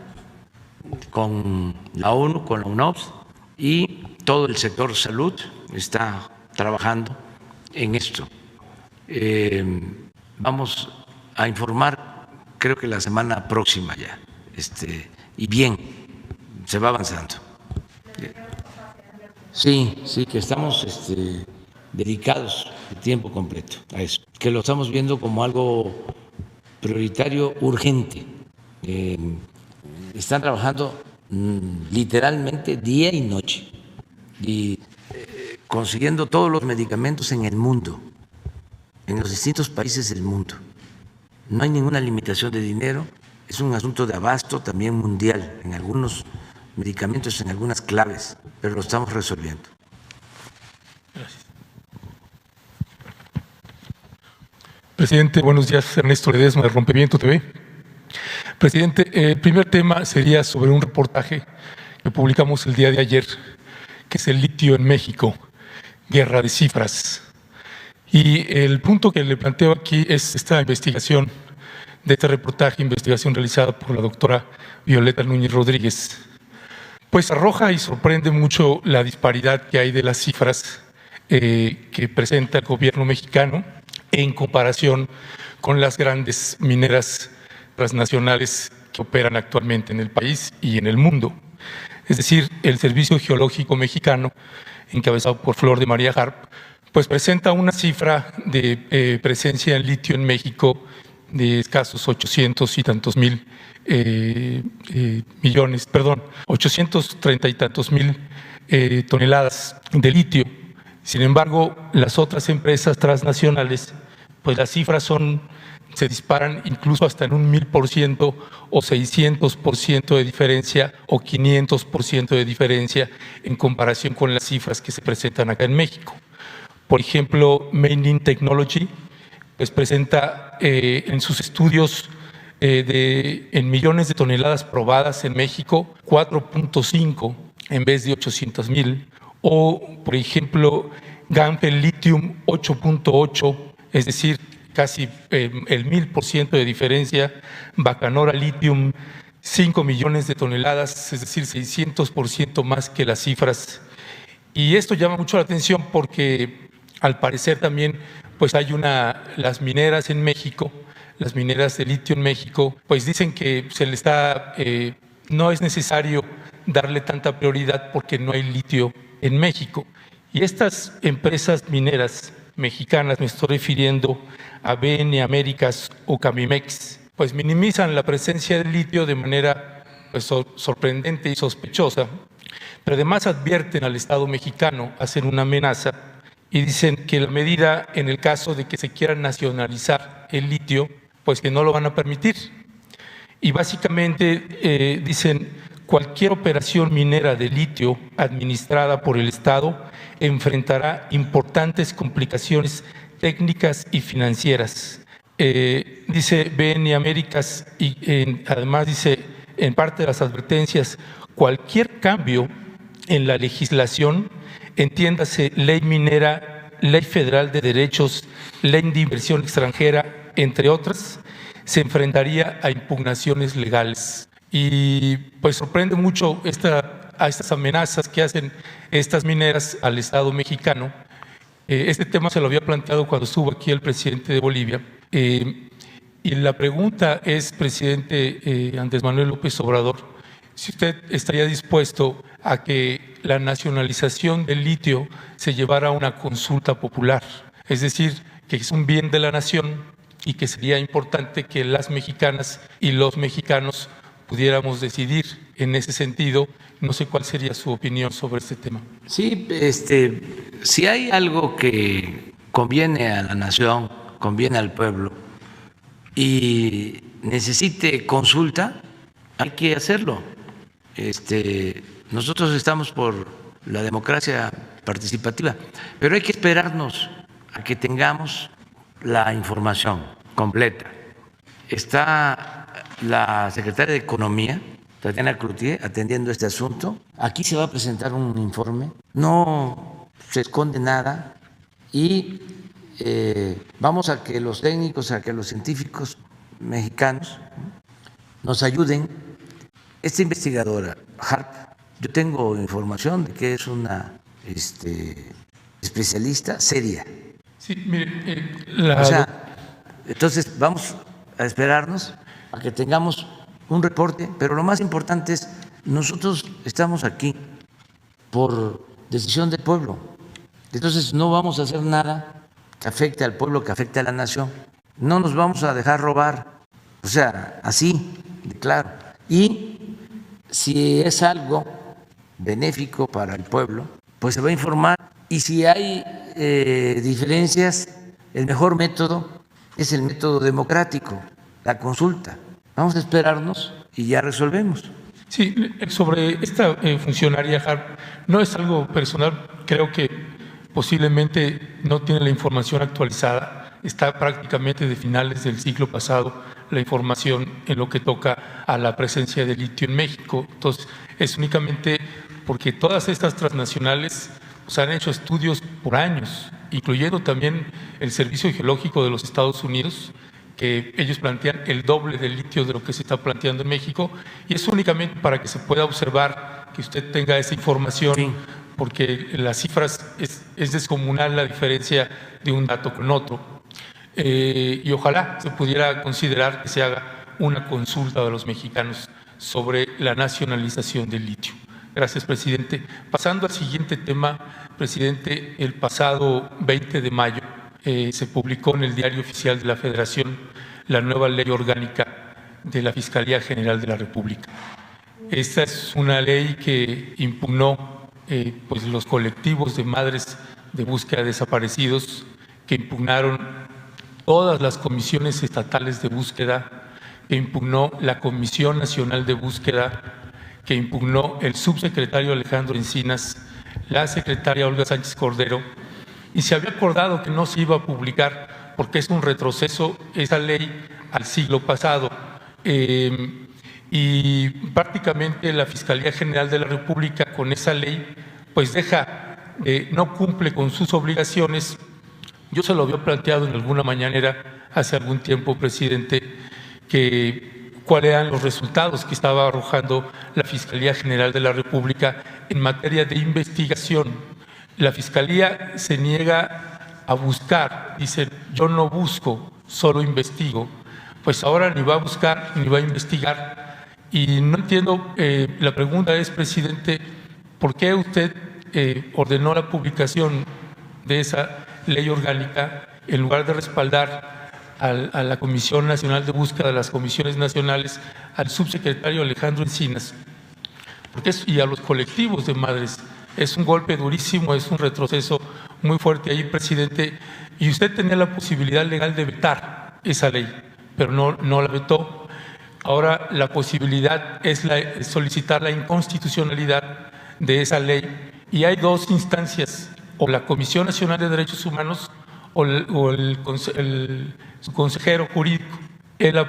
con la ONU, con la UNOPS, y todo el sector salud está trabajando en esto. Vamos a informar, creo que la semana próxima ya, y bien, se va avanzando. Sí, que estamos dedicados de tiempo completo a eso, que lo estamos viendo como algo prioritario, urgente. Están trabajando literalmente día y noche y consiguiendo todos los medicamentos en el mundo, en los distintos países del mundo. No hay ninguna limitación de dinero, es un asunto de abasto también mundial en algunos medicamentos, en algunas claves, pero lo estamos resolviendo. Gracias. Presidente, buenos días. Ernesto Ledesma, de Rompimiento TV. Presidente, el primer tema sería sobre un reportaje que publicamos el día de ayer, que es el litio en México, guerra de cifras. Y el punto que le planteo aquí es esta investigación, de este reportaje, investigación realizada por la doctora Violeta Núñez Rodríguez. Pues arroja y sorprende mucho la disparidad que hay de las cifras que presenta el gobierno mexicano en comparación con las grandes mineras transnacionales que operan actualmente en el país y en el mundo. Es decir, el Servicio Geológico Mexicano, encabezado por Flor de María Harp, pues presenta una cifra de presencia en litio en México de escasos 800 y tantos mil millones, perdón, 830 y tantos mil toneladas de litio. Sin embargo, las otras empresas transnacionales, pues las cifras se disparan incluso hasta en un 1000% o 600% de diferencia o 500% de diferencia en comparación con las cifras que se presentan acá en México. Por ejemplo, Mainland Technology pues presenta en sus estudios en millones de toneladas probadas en México 4.5 en vez de 800,000, o por ejemplo Ganfeng Lithium 8.8, es decir, casi el 1000% de diferencia. Bacanora Lithium 5 millones de toneladas, es decir, 600% más que las cifras. Y esto llama mucho la atención porque al parecer también pues hay las mineras en México, las mineras de litio en México, pues dicen que no es necesario darle tanta prioridad porque no hay litio en México. Y estas empresas mineras mexicanas, me estoy refiriendo a BN Américas o Camimex, pues minimizan la presencia de litio de manera pues, sorprendente y sospechosa, pero además advierten al Estado mexicano, hacen una amenaza y dicen que la medida, en el caso de que se quiera nacionalizar el litio, pues que no lo van a permitir. Y básicamente dicen, cualquier operación minera de litio administrada por el Estado enfrentará importantes complicaciones técnicas y financieras. Dice BN Américas y además dice, en parte de las advertencias, cualquier cambio en la legislación, entiéndase ley minera, ley federal de derechos, ley de inversión extranjera, entre otras, se enfrentaría a impugnaciones legales. Y pues sorprende mucho a estas amenazas que hacen estas mineras al Estado mexicano. Este tema se lo había planteado cuando estuvo aquí el presidente de Bolivia. Y la pregunta es, presidente Andrés Manuel López Obrador, si usted estaría dispuesto a que la nacionalización del litio se llevara a una consulta popular, es decir, que es un bien de la nación y que sería importante que las mexicanas y los mexicanos pudiéramos decidir en ese sentido. No sé cuál sería su opinión sobre este tema. Sí, si hay algo que conviene a la nación, conviene al pueblo y necesite consulta, hay que hacerlo. Nosotros estamos por la democracia participativa, pero hay que esperarnos a que tengamos la información completa. Está la secretaria de Economía, Tatiana Cloutier, atendiendo este asunto. Aquí se va a presentar un informe, no se esconde nada y vamos a que los técnicos, a que los científicos mexicanos nos ayuden. Esta investigadora, Harp, yo tengo información de que es una especialista seria. Sí, mire, O sea, entonces vamos a esperarnos a que tengamos un reporte, pero lo más importante es, nosotros estamos aquí por decisión del pueblo, entonces no vamos a hacer nada que afecte al pueblo, que afecte a la nación, no nos vamos a dejar robar, o sea, así de claro. Y si es algo benéfico para el pueblo, pues se va a informar, y si hay diferencias, el mejor método es el método democrático, la consulta. Vamos a esperarnos y ya resolvemos. Sí, sobre esta funcionaria Harp, no es algo personal, creo que posiblemente no tiene la información actualizada, está prácticamente de finales del siglo pasado la información en lo que toca a la presencia de litio en México. Entonces, es únicamente porque todas estas transnacionales pues, han hecho estudios por años, incluyendo también el Servicio Geológico de los Estados Unidos, que ellos plantean el doble del litio de lo que se está planteando en México, y es únicamente para que se pueda observar, que usted tenga esa información, sí, porque las cifras es descomunal la diferencia de un dato con otro. Y ojalá se pudiera considerar que se haga una consulta de los mexicanos sobre la nacionalización del litio. Gracias, presidente. Pasando al siguiente tema, presidente, el pasado 20 de mayo se publicó en el Diario Oficial de la Federación la nueva Ley Orgánica de la Fiscalía General de la República. Esta es una ley que impugnó pues los colectivos de madres de búsqueda de desaparecidos, que impugnaron todas las comisiones estatales de búsqueda, que impugnó la Comisión Nacional de Búsqueda, que impugnó el subsecretario Alejandro Encinas, la secretaria Olga Sánchez Cordero, y se había acordado que no se iba a publicar porque es un retroceso esa ley al siglo pasado. Y prácticamente la Fiscalía General de la República con esa ley pues no cumple con sus obligaciones. Yo se lo había planteado en alguna mañanera hace algún tiempo, presidente, que cuáles eran los resultados que estaba arrojando la Fiscalía General de la República en materia de investigación. La Fiscalía se niega a buscar, dice, yo no busco, solo investigo. Pues ahora ni va a buscar ni va a investigar. Y no entiendo, la pregunta es, presidente, ¿por qué usted ordenó la publicación de esa ley orgánica en lugar de respaldar a la Comisión Nacional de Búsqueda, a las comisiones nacionales, al subsecretario Alejandro Encinas y a los colectivos de madres? Es un golpe durísimo, es un retroceso muy fuerte ahí, presidente, y usted tenía la posibilidad legal de vetar esa ley, pero no la vetó. Ahora la posibilidad es solicitar la inconstitucionalidad de esa ley, y hay dos instancias, o la Comisión Nacional de Derechos Humanos o su consejero jurídico. Él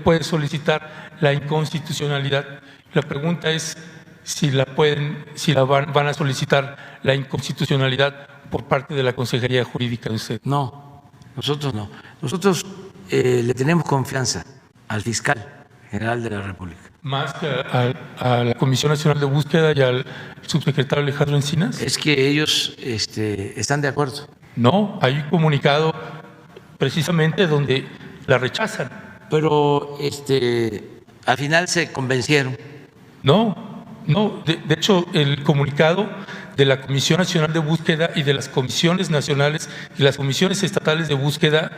puede solicitar la inconstitucionalidad. La pregunta es si van a solicitar la inconstitucionalidad por parte de la Consejería Jurídica de usted. No, nosotros no. Nosotros le tenemos confianza al fiscal general de la República. ¿Más que a la Comisión Nacional de Búsqueda y al subsecretario Alejandro Encinas? Es que ellos están de acuerdo. No, hay un comunicado precisamente donde la rechazan. Pero al final se convencieron. No, de hecho el comunicado de la Comisión Nacional de Búsqueda y de las comisiones nacionales y las comisiones estatales de búsqueda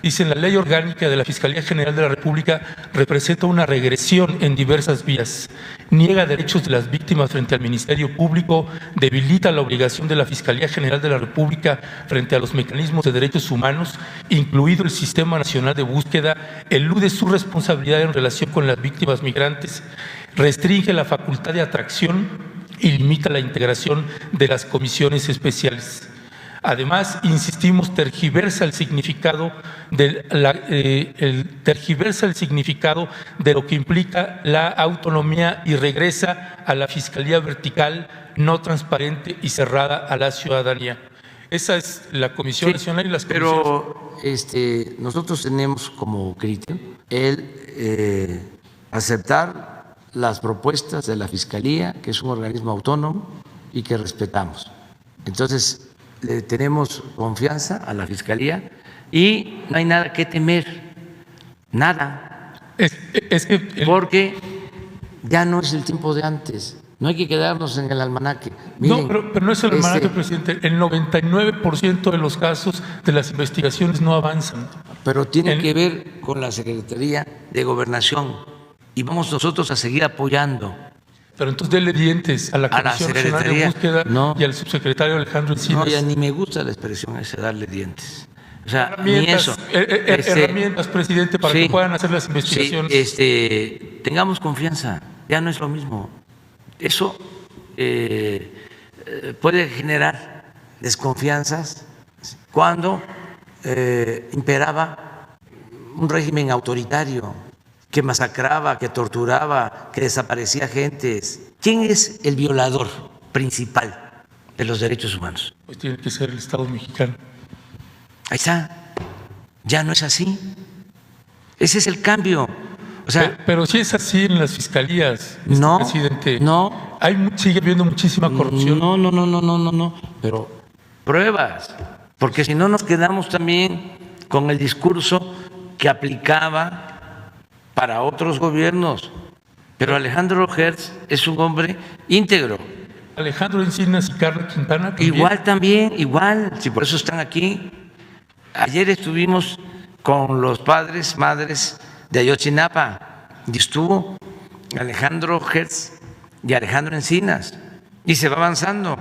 dicen: la ley orgánica de la Fiscalía General de la República representa una regresión en diversas vías, niega derechos de las víctimas frente al Ministerio Público, debilita la obligación de la Fiscalía General de la República frente a los mecanismos de derechos humanos, incluido el Sistema Nacional de Búsqueda, elude su responsabilidad en relación con las víctimas migrantes, restringe la facultad de atracción y limita la integración de las comisiones especiales. Además, insistimos, tergiversa el significado de lo que implica la autonomía y regresa a la fiscalía vertical, no transparente y cerrada a la ciudadanía. Esa es la Comisión Nacional y las comisiones. Pero nosotros tenemos como criterio el aceptar las propuestas de la Fiscalía, que es un organismo autónomo y que respetamos. Entonces, le tenemos confianza a la Fiscalía y no hay nada que temer, nada. Es que Porque ya no es el tiempo de antes. No hay que quedarnos en el almanaque. Miren, no, pero no es el almanaque, presidente. El 99% de los casos de las investigaciones no avanzan. Pero tiene que ver con la Secretaría de Gobernación y vamos nosotros a seguir apoyando. Pero entonces dele dientes a la Comisión Nacional de Búsqueda y al subsecretario Alejandro Encinas. No, ya ni me gusta la expresión esa, darle dientes. O sea, herramientas, ni eso. Herramientas, presidente, para que puedan hacer las investigaciones. Sí, tengamos confianza, ya no es lo mismo. Eso puede generar desconfianzas cuando imperaba un régimen autoritario que masacraba, que torturaba, que desaparecía gentes. ¿Quién es el violador principal de los derechos humanos? Pues tiene que ser el Estado mexicano. Ahí está. Ya no es así. Ese es el cambio. O sea, pero si es así en las fiscalías, no, presidente. No. Sigue habiendo muchísima corrupción. No. Pero pruebas. Porque si no nos quedamos también con el discurso que aplicaba para otros gobiernos. Pero Alejandro Hertz es un hombre íntegro. Alejandro Encinas y Carlos Quintana también. Igual, si por eso están aquí. Ayer estuvimos con los padres, madres de Ayotzinapa y estuvo Alejandro Hertz y Alejandro Encinas y se va avanzando.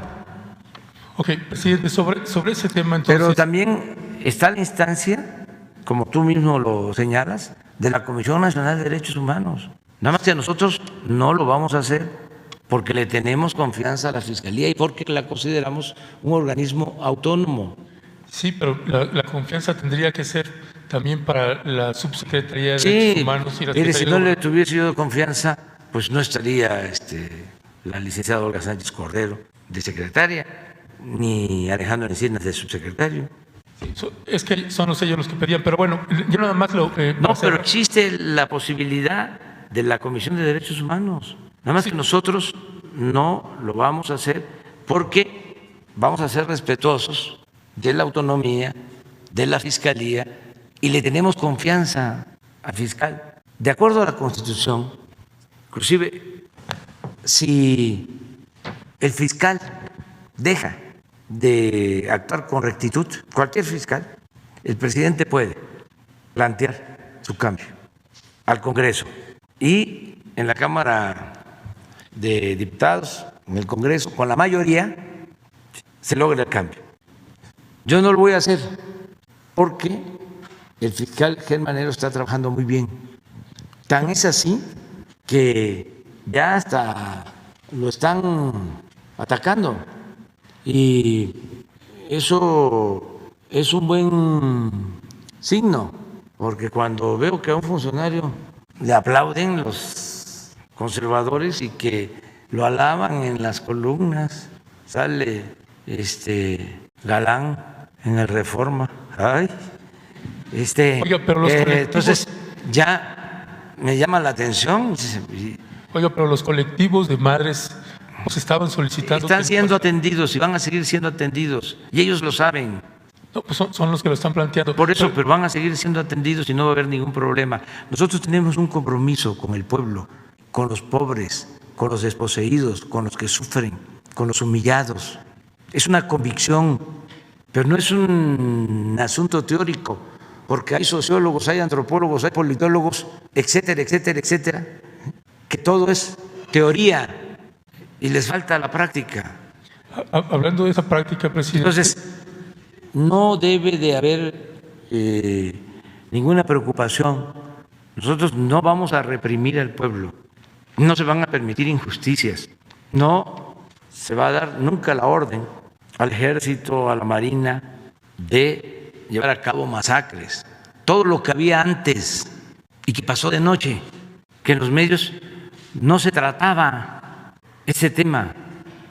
Ok, presidente, sobre ese tema entonces. Pero también está la instancia, como tú mismo lo señalas, de la Comisión Nacional de Derechos Humanos. Nada más que nosotros no lo vamos a hacer porque le tenemos confianza a la Fiscalía y porque la consideramos un organismo autónomo. Sí, pero la confianza tendría que ser también para la Subsecretaría de Derechos Humanos y la Secretaría. Si no le tuviese yo confianza, pues no estaría la licenciada Olga Sánchez Cordero de secretaria, ni Alejandro Encinas de subsecretario. Es que son ellos los que pedían, pero bueno, yo nada más lo... pero existe la posibilidad de la Comisión de Derechos Humanos. Nada más que nosotros no lo vamos a hacer porque vamos a ser respetuosos de la autonomía, de la Fiscalía, y le tenemos confianza al fiscal. De acuerdo a la Constitución, inclusive, si el fiscal deja de actuar con rectitud, cualquier fiscal, el presidente puede plantear su cambio al Congreso y en la Cámara de Diputados, en el Congreso, con la mayoría, se logra el cambio. Yo no lo voy a hacer porque el fiscal Germanero está trabajando muy bien. Tan es así que ya hasta lo están atacando. Y eso es un buen signo, porque cuando veo que a un funcionario le aplauden los conservadores y que lo alaban en las columnas, sale Galán en el Reforma, Oiga, pero los entonces ya me llama la atención. Oiga, pero los colectivos de madres pues estaban solicitando... Están siendo atendidos y van a seguir siendo atendidos, y ellos lo saben. No, pues son los que lo están planteando. Por eso, pero van a seguir siendo atendidos y no va a haber ningún problema. Nosotros tenemos un compromiso con el pueblo, con los pobres, con los desposeídos, con los que sufren, con los humillados. Es una convicción, pero no es un asunto teórico, porque hay sociólogos, hay antropólogos, hay politólogos, etcétera, etcétera, etcétera, que todo es teoría y les falta la práctica. Hablando de esa práctica, presidente. Entonces, no debe de haber ninguna preocupación. Nosotros no vamos a reprimir al pueblo, no se van a permitir injusticias, no se va a dar nunca la orden al ejército, a la marina, de llevar a cabo masacres. Todo lo que había antes y que pasó de noche, que en los medios no se trataba ese tema.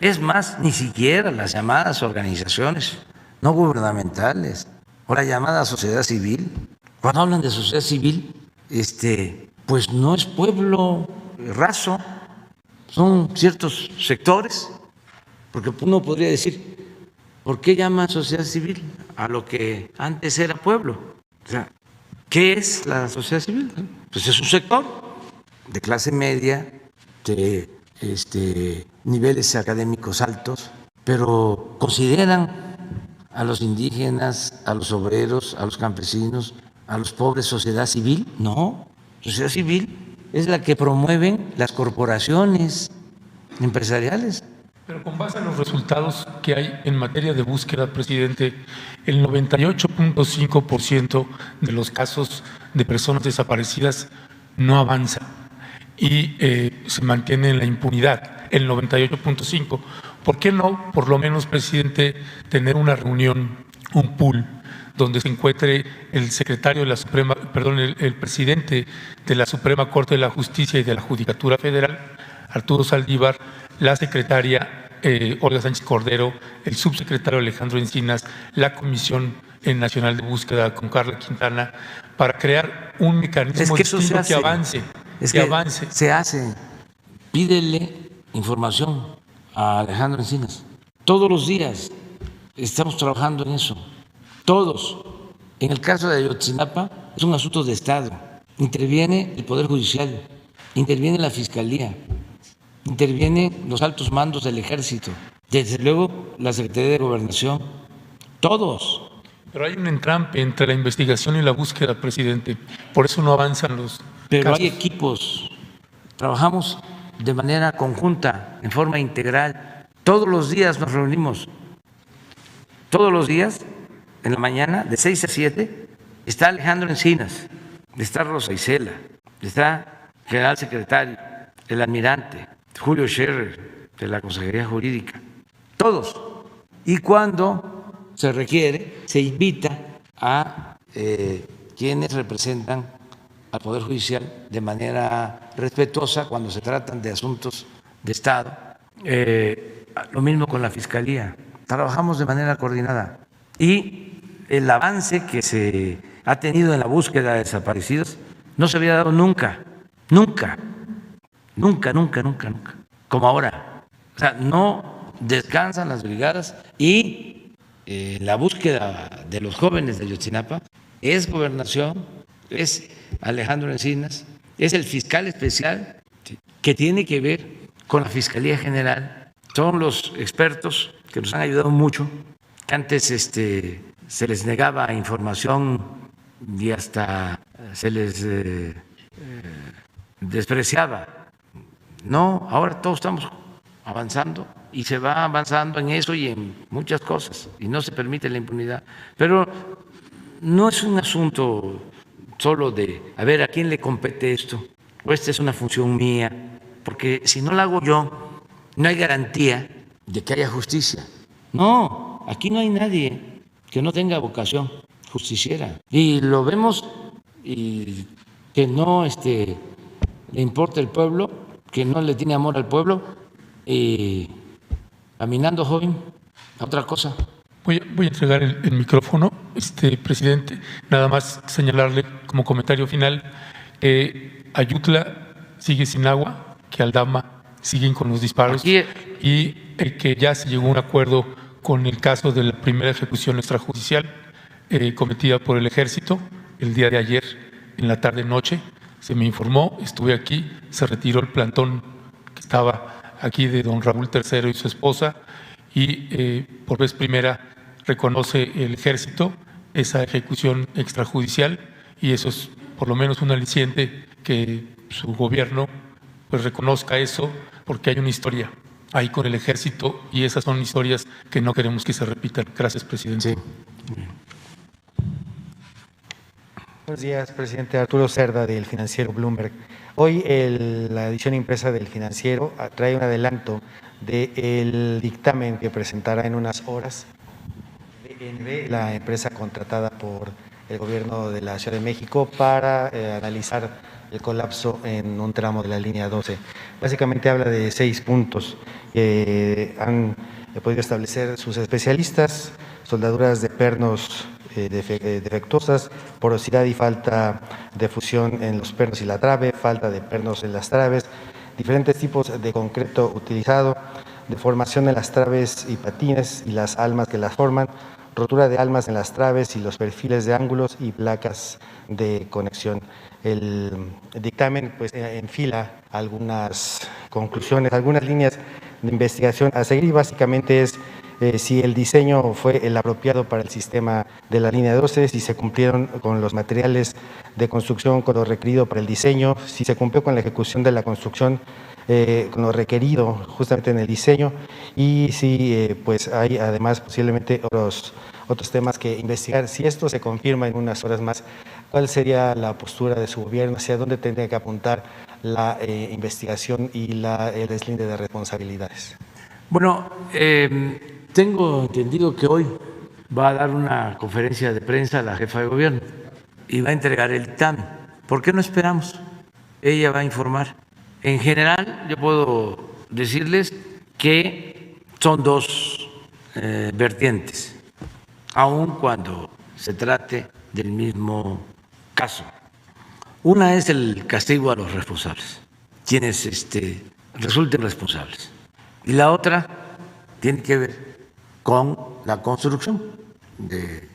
Es más, ni siquiera las llamadas organizaciones no gubernamentales o la llamada sociedad civil. Cuando hablan de sociedad civil, pues no es pueblo raso, son ciertos sectores, porque uno podría decir, ¿por qué llaman sociedad civil a lo que antes era pueblo? O sea, ¿Qué es la sociedad civil? Pues es un sector de clase media, de niveles académicos altos, pero consideran a los indígenas, a los obreros, a los campesinos, a los pobres sociedad civil. No, sociedad civil es la que promueven las corporaciones empresariales. Pero con base en los resultados que hay en materia de búsqueda, presidente, el 98.5% de los casos de personas desaparecidas no avanza y se mantiene en la impunidad, el 98.5%. ¿Por qué no, por lo menos, presidente, tener una reunión, un pool, donde se encuentre el secretario de la Suprema, perdón, el presidente de la Suprema Corte de la Justicia y de la Judicatura Federal, Arturo Saldívar, la secretaria Olga Sánchez Cordero, el subsecretario Alejandro Encinas, la Comisión Nacional de Búsqueda con Carla Quintana, para crear un mecanismo distinto que avance? Se hace. Pídele información a Alejandro Encinas. Todos los días estamos trabajando en eso. Todos. En el caso de Ayotzinapa es un asunto de Estado. Interviene el Poder Judicial, interviene la Fiscalía, intervienen los altos mandos del Ejército, desde luego la Secretaría de Gobernación, todos. Pero hay un entrampe entre la investigación y la búsqueda, presidente. Por eso no avanzan los Pero casos. hay equipos. Trabajamos de manera conjunta, en forma integral. Todos los días nos reunimos. Todos los días, en la mañana, de 6 a 7, está Alejandro Encinas, está Rosa Isela, está el general secretario, el almirante, Julio Scherer, de la Consejería Jurídica, todos. Y cuando se requiere, se invita a quienes representan al Poder Judicial de manera respetuosa cuando se tratan de asuntos de Estado. Lo mismo con la Fiscalía. Trabajamos de manera coordinada. Y el avance que se ha tenido en la búsqueda de desaparecidos no se había dado nunca, nunca, nunca, nunca, nunca, nunca, como ahora. O sea, no descansan las brigadas y la búsqueda de los jóvenes de Ayotzinapa es Gobernación, es Alejandro Encinas, es el fiscal especial que tiene que ver con la Fiscalía General. Son los expertos que nos han ayudado mucho, que antes se les negaba información y hasta se les despreciaba. No, ahora todos estamos avanzando y se va avanzando en eso y en muchas cosas y no se permite la impunidad. Pero no es un asunto solo de, a ver, ¿a quién le compete esto? O esta es una función mía, porque si no la hago yo, no hay garantía de que haya justicia. No, aquí no hay nadie que no tenga vocación justiciera. Y lo vemos y que no le importa el pueblo, que no le tiene amor al pueblo, caminando joven a otra cosa. Voy a entregar el micrófono, presidente. Nada más señalarle como comentario final que Ayutla sigue sin agua, que Aldama siguen con los disparos y que ya se llegó a un acuerdo con el caso de la primera ejecución extrajudicial cometida por el Ejército el día de ayer en la tarde-noche. Se me informó, estuve aquí, se retiró el plantón que estaba aquí de don Raúl III y su esposa y por vez primera reconoce el Ejército esa ejecución extrajudicial y eso es por lo menos un aliciente que su gobierno pues reconozca eso, porque hay una historia ahí con el Ejército y esas son historias que no queremos que se repitan. Gracias, presidente. Sí. Buenos días, presidente. Arturo Cerda, del Financiero Bloomberg. Hoy la edición impresa del Financiero trae un adelanto del dictamen que presentará en unas horas DNB, la empresa contratada por el gobierno de la Ciudad de México para analizar el colapso en un tramo de la línea 12. Básicamente habla de 6 puntos que han podido establecer sus especialistas: soldaduras de pernos defectuosas, porosidad y falta de fusión en los pernos y la trave, falta de pernos en las traves, diferentes tipos de concreto utilizado, deformación en las traves y patines y las almas que las forman, rotura de almas en las traves y los perfiles de ángulos y placas de conexión. El dictamen pues, enfila algunas conclusiones, algunas líneas de investigación a seguir y básicamente es si el diseño fue el apropiado para el sistema de la línea 12, si se cumplieron con los materiales de construcción, con lo requerido para el diseño, si se cumplió con la ejecución de la construcción, con lo requerido justamente en el diseño y si pues hay además posiblemente otros temas que investigar. Si esto se confirma en unas horas más, ¿cuál sería la postura de su gobierno? ¿Hacia dónde tendría que apuntar la investigación y el deslinde de responsabilidades? Bueno, tengo entendido que hoy va a dar una conferencia de prensa a la jefa de gobierno y va a entregar el dictamen. ¿Por qué no esperamos? Ella va a informar. En general, yo puedo decirles que son dos vertientes, aun cuando se trate del mismo caso. Una es el castigo a los responsables, quienes resulten responsables. Y la otra tiene que ver con la construcción de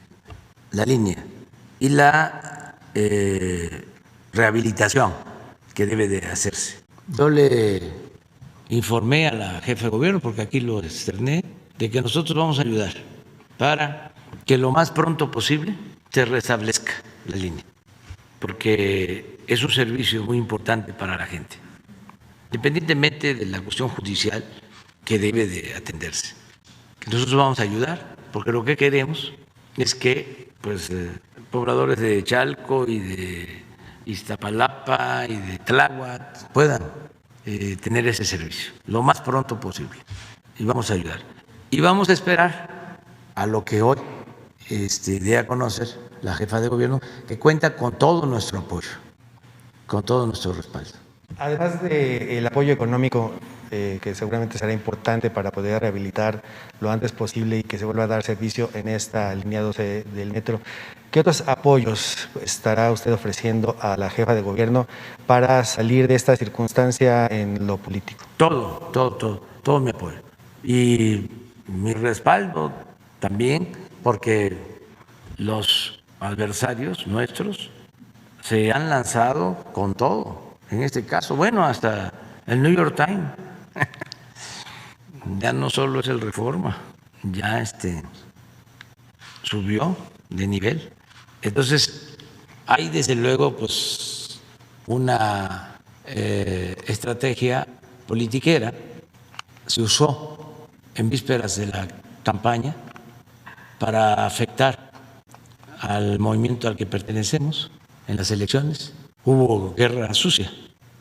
la línea y la rehabilitación que debe de hacerse. Yo le informé a la jefa de gobierno, porque aquí lo externé, de que nosotros vamos a ayudar para que lo más pronto posible se restablezca la línea, porque es un servicio muy importante para la gente, independientemente de la cuestión judicial que debe de atenderse. Nosotros vamos a ayudar, porque lo que queremos es que pues, pobladores de Chalco y de Iztapalapa y de Tláhuac puedan tener ese servicio lo más pronto posible, y vamos a ayudar. Y vamos a esperar a lo que hoy dé a conocer la jefa de gobierno, que cuenta con todo nuestro apoyo, con todo nuestro respaldo. Además del apoyo económico, que seguramente será importante para poder rehabilitar lo antes posible y que se vuelva a dar servicio en esta línea 12 del metro, ¿qué otros apoyos estará usted ofreciendo a la jefa de gobierno para salir de esta circunstancia en lo político? Todo mi apoyo. Y mi respaldo también, porque los adversarios nuestros se han lanzado con todo. En este caso, bueno, hasta el New York Times, ya no solo es el Reforma, ya subió de nivel. Entonces, hay desde luego pues una estrategia politiquera. Se usó en vísperas de la campaña para afectar al movimiento al que pertenecemos en las elecciones. Hubo guerra sucia,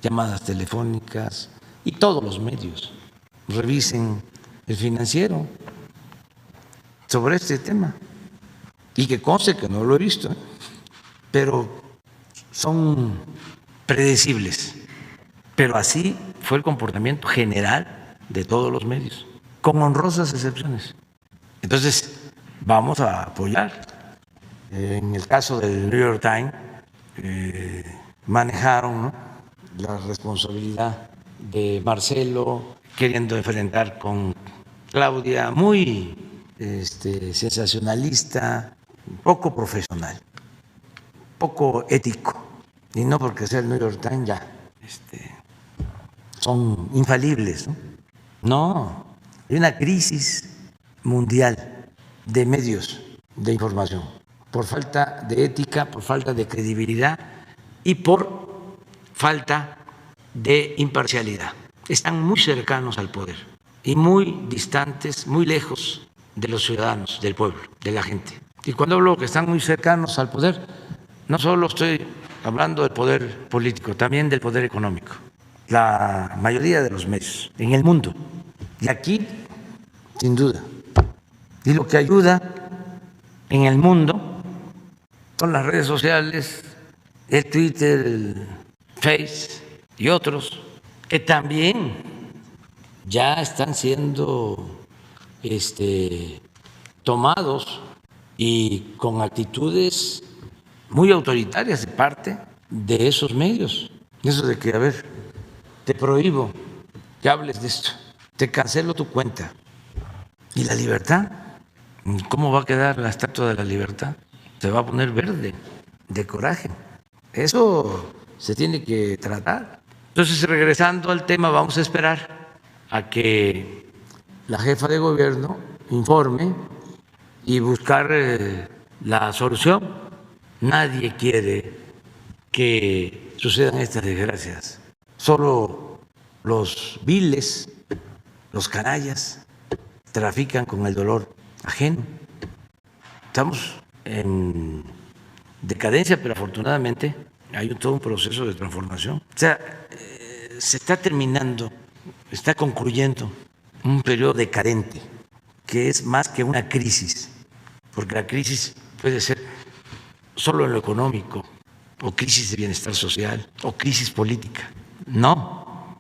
llamadas telefónicas, y todos los medios revisen el Financiero sobre este tema. Y que conste que no lo he visto, pero son predecibles. Pero así fue el comportamiento general de todos los medios, con honrosas excepciones. Entonces, vamos a apoyar. En el caso del New York Times, manejaron, ¿no?, la responsabilidad de Marcelo, queriendo enfrentar con Claudia, muy sensacionalista, poco profesional, poco ético. Y no porque sea el New York Times ya son infalibles, ¿no? No, hay una crisis mundial de medios de información por falta de ética, por falta de credibilidad y por falta de imparcialidad. Están muy cercanos al poder y muy distantes, muy lejos de los ciudadanos, del pueblo, de la gente. Y cuando hablo que están muy cercanos al poder, no solo estoy hablando del poder político, también del poder económico. La mayoría de los medios en el mundo, y aquí, sin duda. Y lo que ayuda en el mundo son las redes sociales, el Twitter, el Face y otros, que también ya están siendo tomados y con actitudes muy autoritarias de parte de esos medios. Eso de que, a ver, te prohíbo que hables de esto, te cancelo tu cuenta. ¿Y la libertad? ¿Cómo va a quedar la estatua de la libertad? Se va a poner verde, de coraje. Eso se tiene que tratar. Entonces, regresando al tema, vamos a esperar a que la jefa de gobierno informe y buscar la solución. Nadie quiere que sucedan estas desgracias. Solo los viles, los canallas, trafican con el dolor ajeno. Estamos en decadencia, pero afortunadamente hay todo un proceso de transformación. O sea, se está terminando, está concluyendo un periodo decadente, que es más que una crisis, porque la crisis puede ser solo en lo económico, o crisis de bienestar social, o crisis política. No,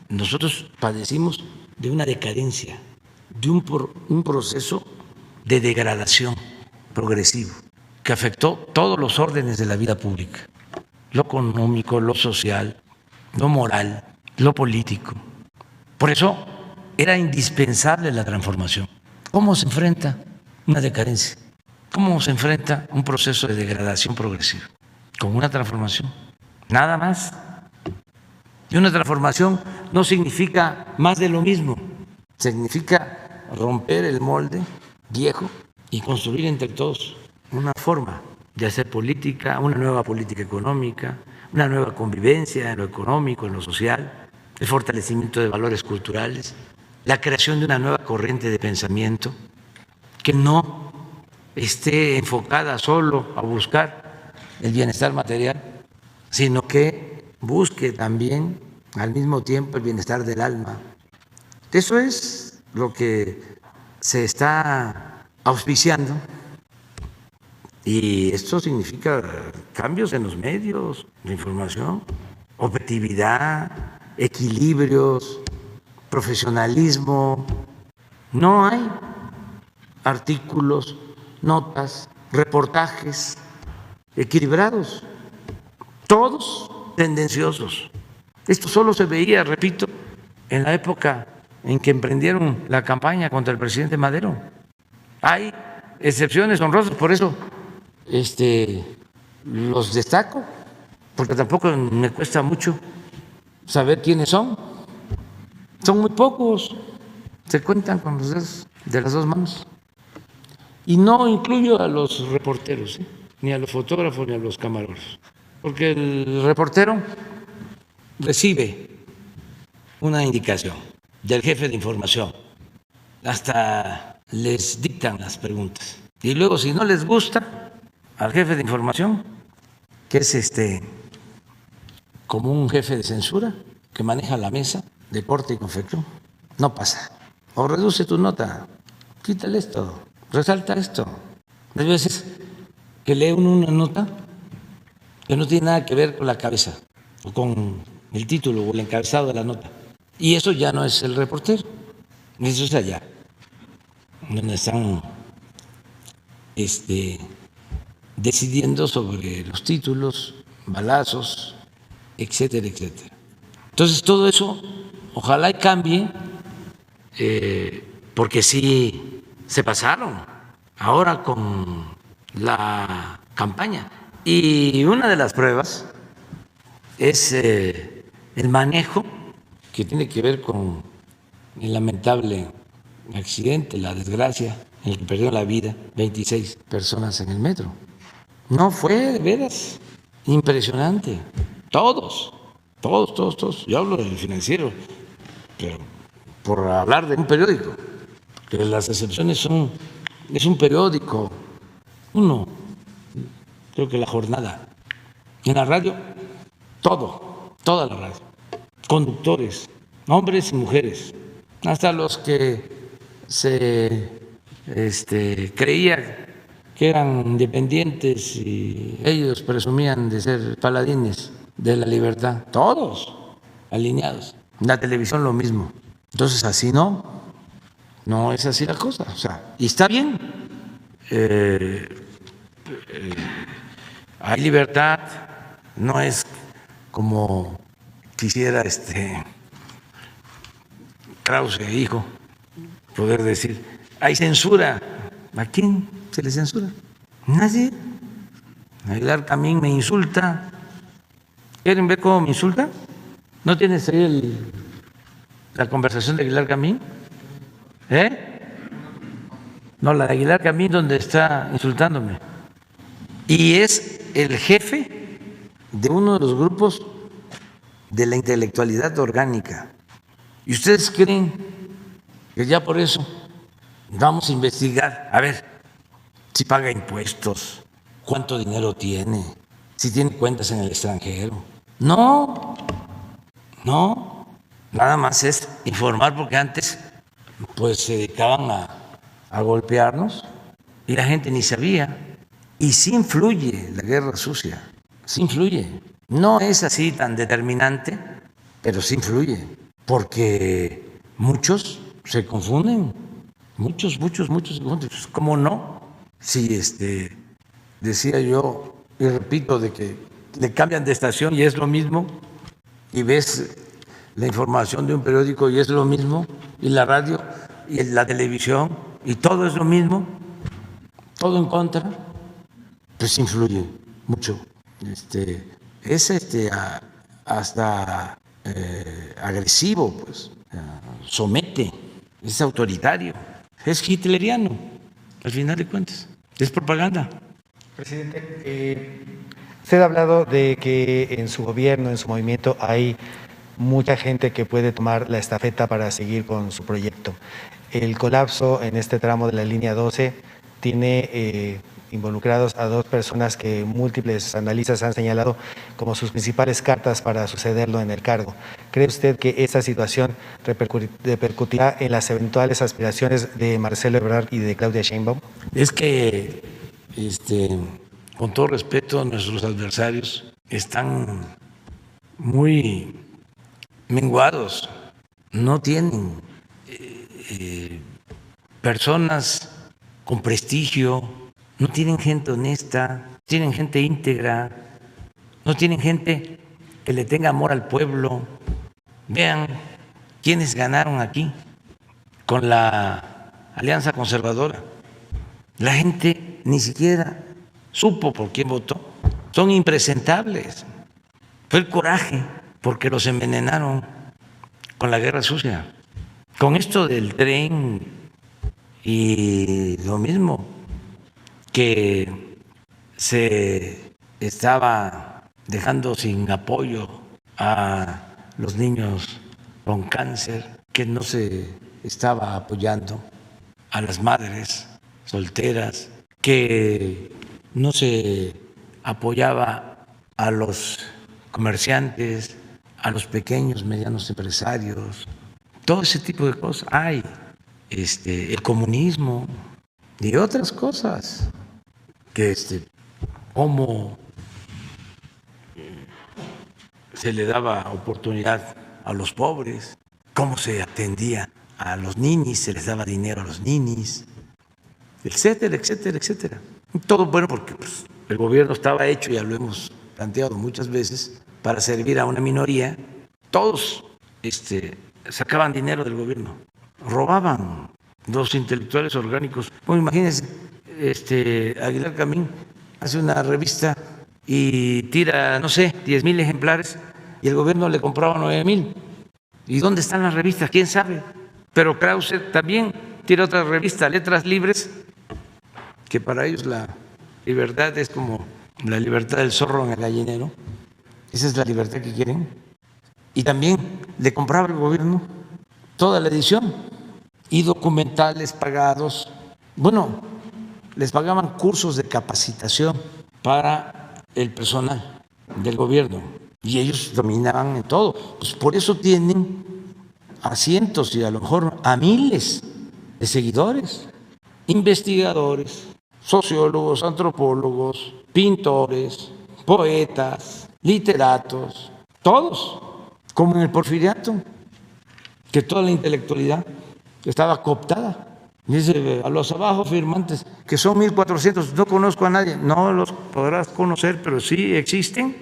nosotros padecimos de una decadencia, de un proceso de degradación progresivo que afectó todos los órdenes de la vida pública, lo económico, lo social, lo moral, lo político. Por eso era indispensable la transformación. ¿Cómo se enfrenta una decadencia? ¿Cómo se enfrenta un proceso de degradación progresiva? Con una transformación, nada más. Y una transformación no significa más de lo mismo, significa romper el molde viejo y construir entre todos una forma de hacer política, una nueva política económica, una nueva convivencia en lo económico, en lo social, el fortalecimiento de valores culturales, la creación de una nueva corriente de pensamiento que no esté enfocada solo a buscar el bienestar material, sino que busque también al mismo tiempo el bienestar del alma. Eso es lo que se está auspiciando, y esto significa cambios en los medios de información, objetividad, equilibrios, profesionalismo. No hay artículos, notas, reportajes equilibrados, todos tendenciosos. Esto solo se veía, repito, en la época en que emprendieron la campaña contra el presidente Madero. Hay excepciones honrosas, por eso los destaco, porque tampoco me cuesta mucho saber quiénes son. Son muy pocos, se cuentan con los dedos de las dos manos. Y no incluyo a los reporteros, ni a los fotógrafos, ni a los camarógrafos, porque el reportero recibe una indicación del jefe de información, hasta les dictan las preguntas. Y luego, si no les gusta al jefe de información, que es como un jefe de censura que maneja la mesa de corte y confección, no pasa. O reduce tu nota, quítale esto, resalta esto. Hay veces que lee uno una nota que no tiene nada que ver con la cabeza, o con el título o el encabezado de la nota. Y eso ya no es el reportero, eso es allá, donde están decidiendo sobre los títulos, balazos, etcétera, etcétera. Entonces, todo eso ojalá y cambie, porque sí se pasaron ahora con la campaña. Y una de las pruebas es el manejo que tiene que ver con el lamentable accidente, la desgracia en el que perdieron la vida 26 personas en el metro. No fue de veras impresionante. Todos. Yo hablo del Financiero, pero por hablar de un periódico, que las excepciones es un periódico, uno, creo que La Jornada. En la radio, toda la radio, conductores, hombres y mujeres, hasta los que se creía que eran independientes y ellos presumían de ser paladines de la libertad, todos alineados. La televisión lo mismo. Entonces, así no es así la cosa. O sea, y está bien. Hay libertad, no es como quisiera Krause, hijo, poder decir, hay censura. ¿A quién se le censura? Nadie. Aguilar Camín me insulta. ¿Quieren ver cómo me insulta? ¿No tienes ahí la conversación de Aguilar Camín? No, la de Aguilar Camín donde está insultándome. Y es el jefe de uno de los grupos de la intelectualidad orgánica. ¿Y ustedes creen que ya por eso vamos a investigar? A ver, si paga impuestos, cuánto dinero tiene, si tiene cuentas en el extranjero. No, nada más es informar, porque antes pues se dedicaban a golpearnos y la gente ni sabía. Y sí influye la guerra sucia, sí influye. No es así tan determinante, pero sí influye, porque muchos se confunden, muchos se confunden. ¿Cómo no? Si decía yo, y repito, de que le cambian de estación y es lo mismo, y ves la información de un periódico y es lo mismo, y la radio y la televisión, y todo es lo mismo, todo en contra, pues influye mucho. Es hasta agresivo, pues, somete, es autoritario, es hitleriano, al final de cuentas, es propaganda. Presidente, usted ha hablado de que en su gobierno, en su movimiento, hay mucha gente que puede tomar la estafeta para seguir con su proyecto. El colapso en este tramo de la línea 12 tiene involucrados a 2 personas que múltiples analistas han señalado como sus principales cartas para sucederlo en el cargo. ¿Cree usted que esta situación repercutirá en las eventuales aspiraciones de Marcelo Ebrard y de Claudia Sheinbaum? Es que, con todo respeto, nuestros adversarios están muy menguados, no tienen personas con prestigio, no tienen gente honesta, tienen gente íntegra, no tienen gente que le tenga amor al pueblo. Vean quiénes ganaron aquí con la Alianza Conservadora. La gente ni siquiera supo por quién votó. Son impresentables. Fue el coraje porque los envenenaron con la guerra sucia. Con esto del tren y lo mismo, que se estaba dejando sin apoyo a los niños con cáncer, que no se estaba apoyando a las madres solteras, que no se apoyaba a los comerciantes, a los pequeños, medianos empresarios, todo ese tipo de cosas. Hay el comunismo y otras cosas, que cómo se le daba oportunidad a los pobres, cómo se atendía a los ninis, se les daba dinero a los ninis, etcétera, etcétera, etcétera. Todo bueno porque pues, el gobierno estaba hecho, ya lo hemos planteado muchas veces, para servir a una minoría. Todos sacaban dinero del gobierno, robaban. Los intelectuales orgánicos. Bueno, imagínense, Aguilar Camín hace una revista y tira, no sé, 10,000 ejemplares y el gobierno le compraba 9,000. ¿Y dónde están las revistas? ¿Quién sabe? Pero Krause también tira otra revista, Letras Libres, que para ellos la libertad es como la libertad del zorro en el gallinero. Esa es la libertad que quieren. Y también le compraba el gobierno toda la edición y documentales pagados. Bueno, les pagaban cursos de capacitación para el personal del gobierno y ellos dominaban en todo. Pues por eso tienen a cientos y a lo mejor a miles de seguidores, investigadores, sociólogos, antropólogos, pintores, poetas, literatos, todos, como en el Porfiriato, que toda la intelectualidad estaba cooptada. Dice, a los abajo firmantes, que son 1,400, no conozco a nadie. No los podrás conocer, pero sí existen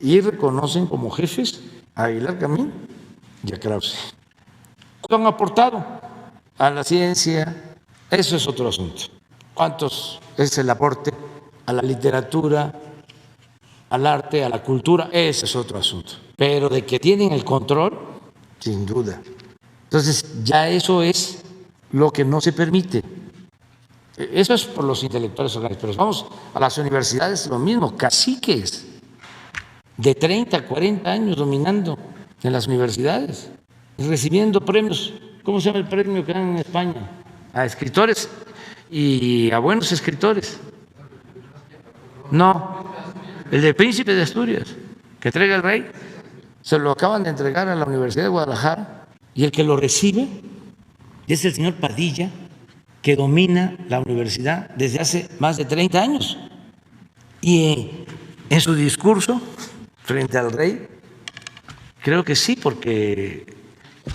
y reconocen como jefes a Aguilar Camín y a Krause. ¿Cuánto han aportado a la ciencia? Eso es otro asunto. ¿Cuántos es el aporte a la literatura, al arte, a la cultura? Ese es otro asunto. Pero de que tienen el control, sin duda. Entonces, ya eso es lo que no se permite. Eso es por los intelectuales orgánicos. Pero vamos a las universidades, lo mismo, caciques de 30, 40 años dominando en las universidades, recibiendo premios. ¿Cómo se llama el premio que dan en España? A escritores y a buenos escritores. No, el de Príncipe de Asturias, que entrega el rey, se lo acaban de entregar a la Universidad de Guadalajara y el que lo recibe es el señor Padilla, que domina la universidad desde hace más de 30 años. Y en su discurso frente al rey, creo que sí, porque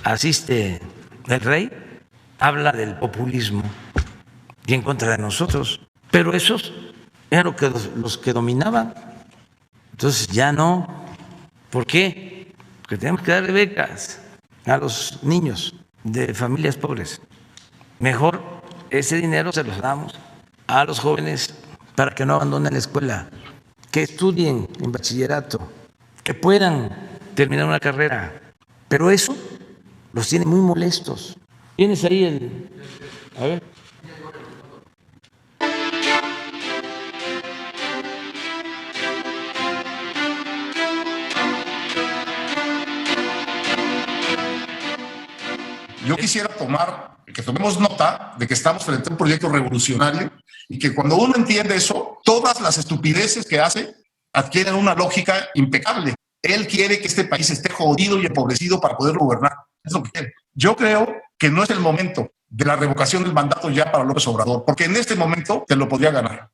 asiste el rey, habla del populismo y en contra de nosotros, pero esos eran los que dominaban. Entonces ya no. ¿Por qué? Porque tenemos que darle becas a los niños de familias pobres. Mejor ese dinero se los damos a los jóvenes para que no abandonen la escuela, que estudien en bachillerato, que puedan terminar una carrera. Pero eso los tiene muy molestos. ¿Tienes ahí el...? A ver. Yo quisiera que tomemos nota de que estamos frente a un proyecto revolucionario y que cuando uno entiende eso, todas las estupideces que hace adquieren una lógica impecable. Él quiere que este país esté jodido y empobrecido para poder gobernar. Es lo que quiere. Yo creo que no es el momento de la revocación del mandato ya para López Obrador, porque en este momento te lo podría ganar.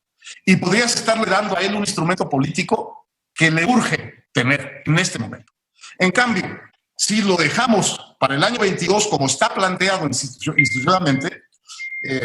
Y podrías estarle dando a él un instrumento político que le urge tener en este momento. En cambio, si lo dejamos para el año 22, como está planteado institucionalmente,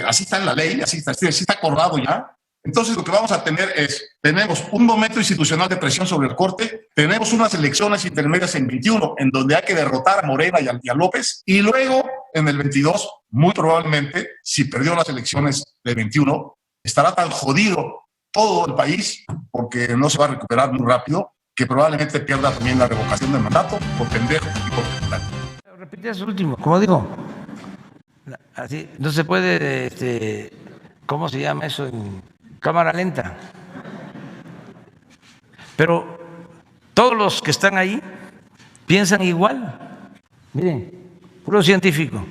así está en la ley, así está acordado ya, entonces lo que vamos a tener tenemos un momento institucional de presión sobre el Corte, tenemos unas elecciones intermedias en 21, en donde hay que derrotar a Morena y a López, y luego en el 22, muy probablemente, si perdió las elecciones del 21, estará tan jodido todo el país, porque no se va a recuperar muy rápido, que probablemente pierda también la revocación del mandato por pendejo y por pendejo. Repite eso último, como digo, así no se puede, ¿cómo se llama eso? En cámara lenta. Pero todos los que están ahí piensan igual. Miren, puro científico.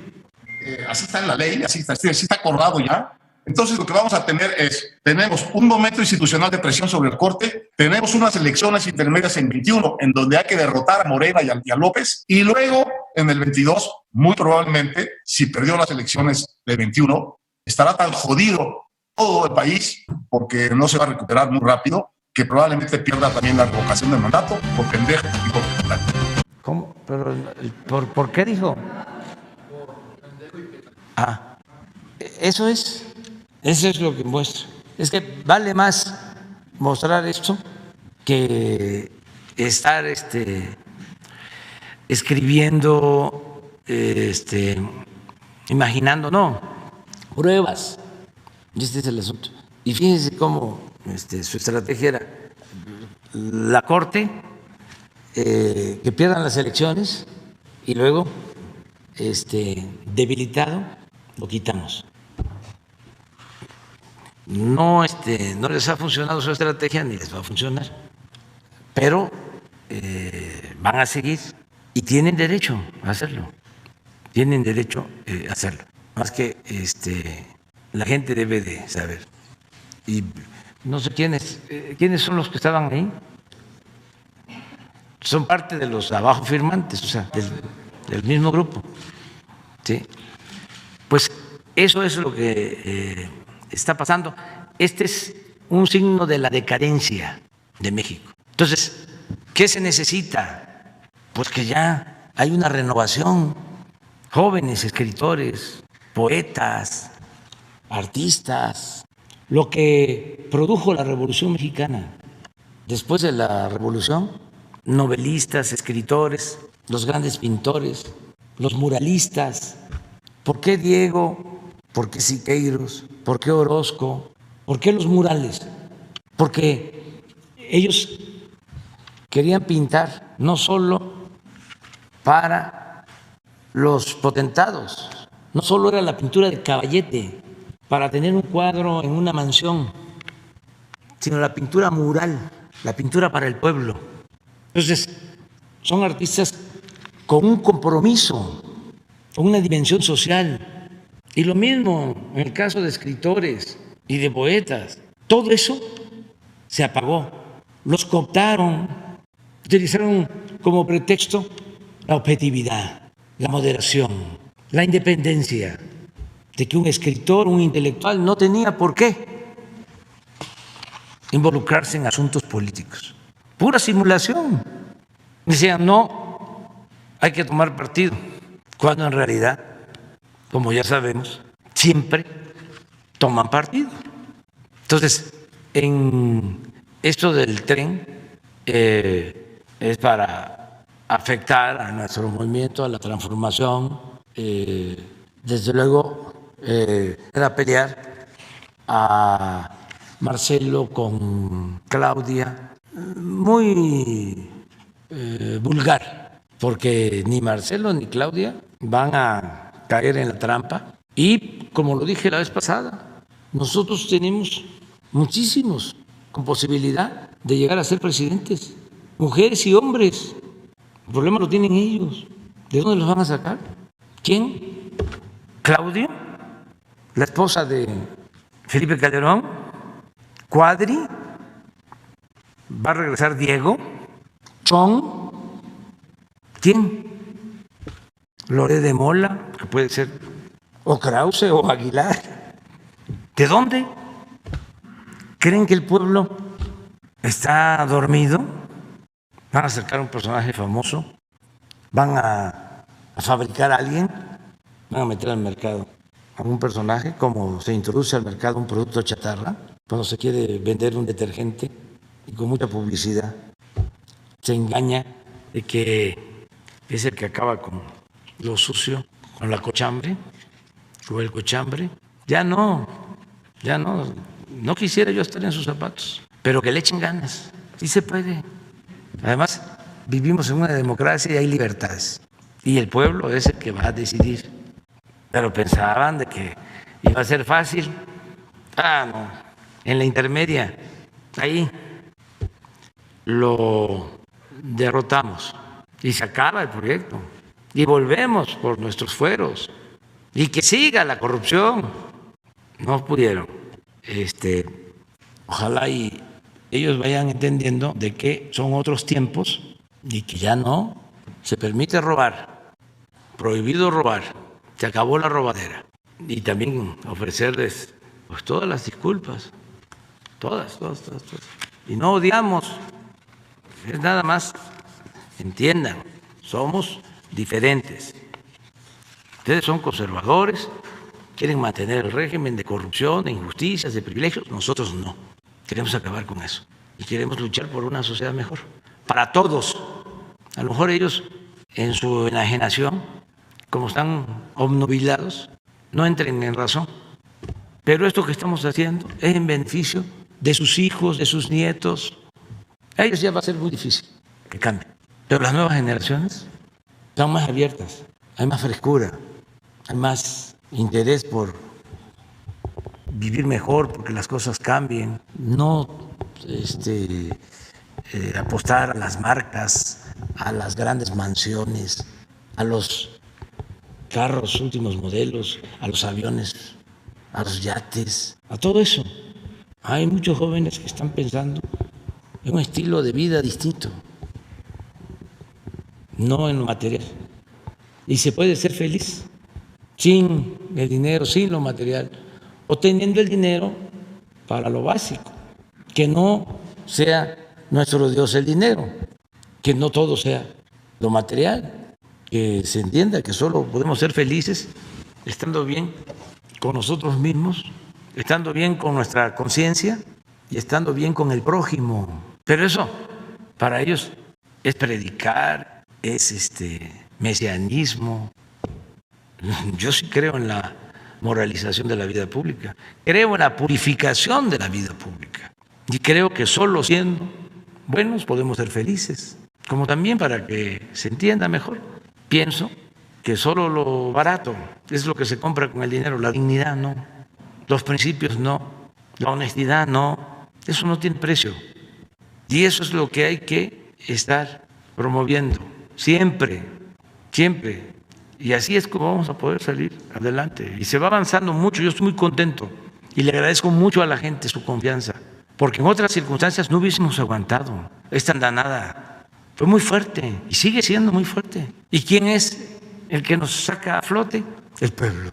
Así está en la ley, así está acordado ya. Entonces lo que vamos a tener tenemos un momento institucional de presión sobre el Corte, tenemos unas elecciones intermedias en 21, en donde hay que derrotar a Morena y a López, y luego en el 22, muy probablemente, si perdió las elecciones del 21, estará tan jodido todo el país, porque no se va a recuperar muy rápido, que probablemente pierda también la revocación del mandato por pendejo y por pendejo. ¿Cómo? Pero, ¿por qué dijo? Eso es lo que muestra. Es que vale más mostrar esto que estar escribiendo, imaginando, no, pruebas. Y este es el asunto. Y fíjense cómo su estrategia era la Corte, que pierdan las elecciones y luego, debilitado, lo quitamos. No les ha funcionado su estrategia ni les va a funcionar, pero van a seguir y tienen derecho a hacerlo. Tienen derecho a hacerlo. Más que la gente debe de saber. Y no sé quiénes son los que estaban ahí. Son parte de los abajo firmantes, o sea, del mismo grupo. ¿Sí? Pues eso es lo que está pasando. Este es un signo de la decadencia de México. Entonces, ¿qué se necesita? Pues que ya hay una renovación. Jóvenes escritores, poetas, artistas, lo que produjo la Revolución Mexicana. Después de la Revolución, novelistas, escritores, los grandes pintores, los muralistas. ¿Por qué Diego? ¿Por qué Siqueiros? ¿Por qué Orozco? ¿Por qué los murales? Porque ellos querían pintar no solo para los potentados, no solo era la pintura de caballete para tener un cuadro en una mansión, sino la pintura mural, la pintura para el pueblo. Entonces, son artistas con un compromiso, con una dimensión social. Y lo mismo en el caso de escritores y de poetas. Todo eso se apagó, los cooptaron, utilizaron como pretexto la objetividad, la moderación, la independencia, de que un escritor, un intelectual no tenía por qué involucrarse en asuntos políticos. Pura simulación. Decían, no, hay que tomar partido, cuando en realidad, como ya sabemos, siempre toman partido. Entonces, en esto del tren es para afectar a nuestro movimiento, a la transformación. Desde luego, era pelear a Marcelo con Claudia, muy vulgar, porque ni Marcelo ni Claudia van a caer en la trampa. Y como lo dije la vez pasada, nosotros tenemos muchísimos con posibilidad de llegar a ser presidentes, mujeres y hombres. El problema lo tienen ellos. ¿De dónde los van a sacar? ¿Quién? ¿Claudia? ¿La esposa de Felipe Calderón? ¿Cuadri? ¿Va a regresar Diego? ¿Chong? ¿Quién? ¿Loré de Mola? Que puede ser. ¿O Krause o Aguilar? ¿De dónde? ¿Creen que el pueblo está dormido? ¿Van a acercar a un personaje famoso? ¿Van a fabricar a alguien? ¿Van a meter al mercado a un personaje como se introduce al mercado un producto chatarra? Cuando se quiere vender un detergente y con mucha publicidad se engaña de que es el que acaba con lo sucio, con la cochambre o el cochambre. Ya no quisiera yo estar en sus zapatos, pero que le echen ganas, sí se puede. Además, vivimos en una democracia y hay libertades, y el pueblo es el que va a decidir. Pero pensaban de que iba a ser fácil. No, en la intermedia, ahí lo derrotamos y se acaba el proyecto y volvemos por nuestros fueros y que siga la corrupción. No pudieron. Ojalá y ellos vayan entendiendo de que son otros tiempos y que ya no se permite robar, prohibido robar, se acabó la robadera. Y también ofrecerles pues todas las disculpas, todas. Y no odiamos, es nada más, entiendan, somos diferentes. Ustedes son conservadores, quieren mantener el régimen de corrupción, de injusticias, de privilegios. Nosotros no. Queremos acabar con eso. Y queremos luchar por una sociedad mejor. Para todos. A lo mejor ellos, en su enajenación, como están obnubilados, no entren en razón. Pero esto que estamos haciendo es en beneficio de sus hijos, de sus nietos. A ellos ya va a ser muy difícil que cambien. Pero las nuevas generaciones son más abiertas, hay más frescura, hay más interés por vivir mejor, porque las cosas cambien, no apostar a las marcas, a las grandes mansiones, a los carros últimos modelos, a los aviones, a los yates, a todo eso. Hay muchos jóvenes que están pensando en un estilo de vida distinto, no en lo material. Y se puede ser feliz sin el dinero, sin lo material, o teniendo el dinero para lo básico, que no sea nuestro Dios el dinero, que no todo sea lo material, que se entienda que solo podemos ser felices estando bien con nosotros mismos, estando bien con nuestra conciencia y estando bien con el prójimo. Pero eso para ellos es predicar, es mesianismo, Yo sí creo en la moralización de la vida pública, creo en la purificación de la vida pública y creo que solo siendo buenos podemos ser felices, como también para que se entienda mejor. Pienso que solo lo barato es lo que se compra con el dinero, la dignidad no, los principios no, la honestidad no, eso no tiene precio. Y eso es lo que hay que estar promoviendo siempre, siempre. Y así es como vamos a poder salir adelante. Y se va avanzando mucho, yo estoy muy contento y le agradezco mucho a la gente su confianza, porque en otras circunstancias no hubiésemos aguantado esta andanada. Fue muy fuerte y sigue siendo muy fuerte. ¿Y quién es el que nos saca a flote? El pueblo.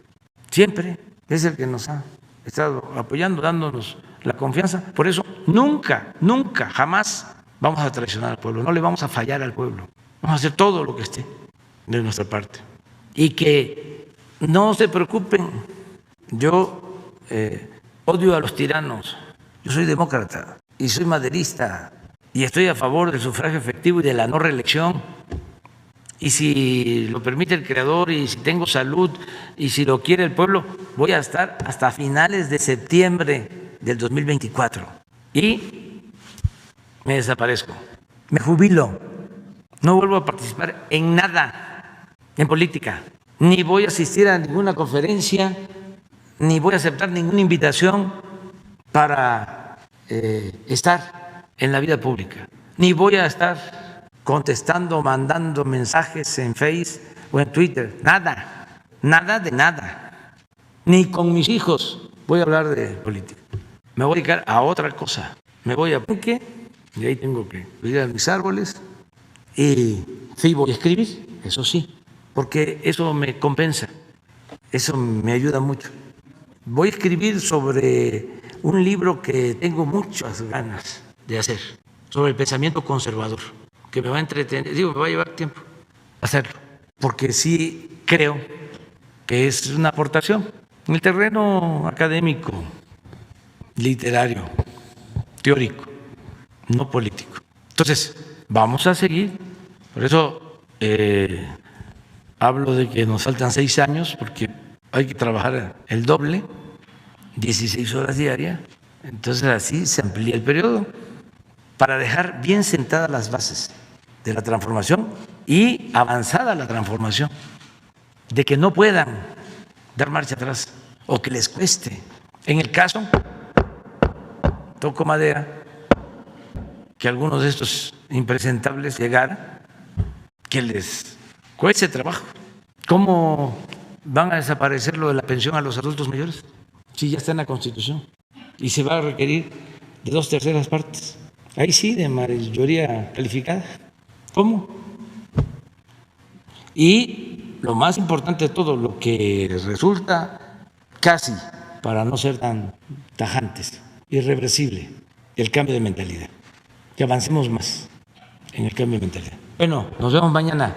Siempre es el que nos ha estado apoyando, dándonos la confianza. Por eso nunca, nunca, jamás vamos a traicionar al pueblo. No le vamos a fallar al pueblo. Vamos a hacer todo lo que esté de nuestra parte. Y que no se preocupen. Yo odio a los tiranos. Yo soy demócrata y soy maderista y estoy a favor del sufragio efectivo y de la no reelección. Y si lo permite el Creador y si tengo salud y si lo quiere el pueblo, voy a estar hasta finales de septiembre del 2024. Y me desaparezco, me jubilo, no vuelvo a participar en nada, en política, ni voy a asistir a ninguna conferencia, ni voy a aceptar ninguna invitación para estar en la vida pública, ni voy a estar contestando, mandando mensajes en Facebook o en Twitter, nada, nada de nada, ni con mis hijos voy a hablar de política. Me voy a dedicar a otra cosa, me voy a parque y ahí tengo que cuidar mis árboles y sí voy a escribir, eso sí, porque eso me compensa, eso me ayuda mucho. Voy a escribir sobre un libro que tengo muchas ganas de hacer, sobre el pensamiento conservador, que me va a entretener, me va a llevar tiempo hacerlo, porque sí creo que es una aportación en el terreno académico, literario, teórico, no político. Entonces, vamos a seguir, por eso hablo de que nos faltan 6 años, porque hay que trabajar el doble, 16 horas diarias, entonces así se amplía el periodo para dejar bien sentadas las bases de la transformación y avanzada la transformación, de que no puedan dar marcha atrás o que les cueste. En el caso, toco madera, que algunos de estos impresentables llegaran, que les cueste trabajo. ¿Cómo van a desaparecer lo de la pensión a los adultos mayores? Sí, ya está en la Constitución y se va a requerir de 2/3 partes. Ahí sí, de mayoría calificada. ¿Cómo? Y lo más importante de todo, lo que resulta casi, para no ser tan tajantes, irreversible, el cambio de mentalidad. Que avancemos más en el cambio de mentalidad. Bueno, nos vemos mañana.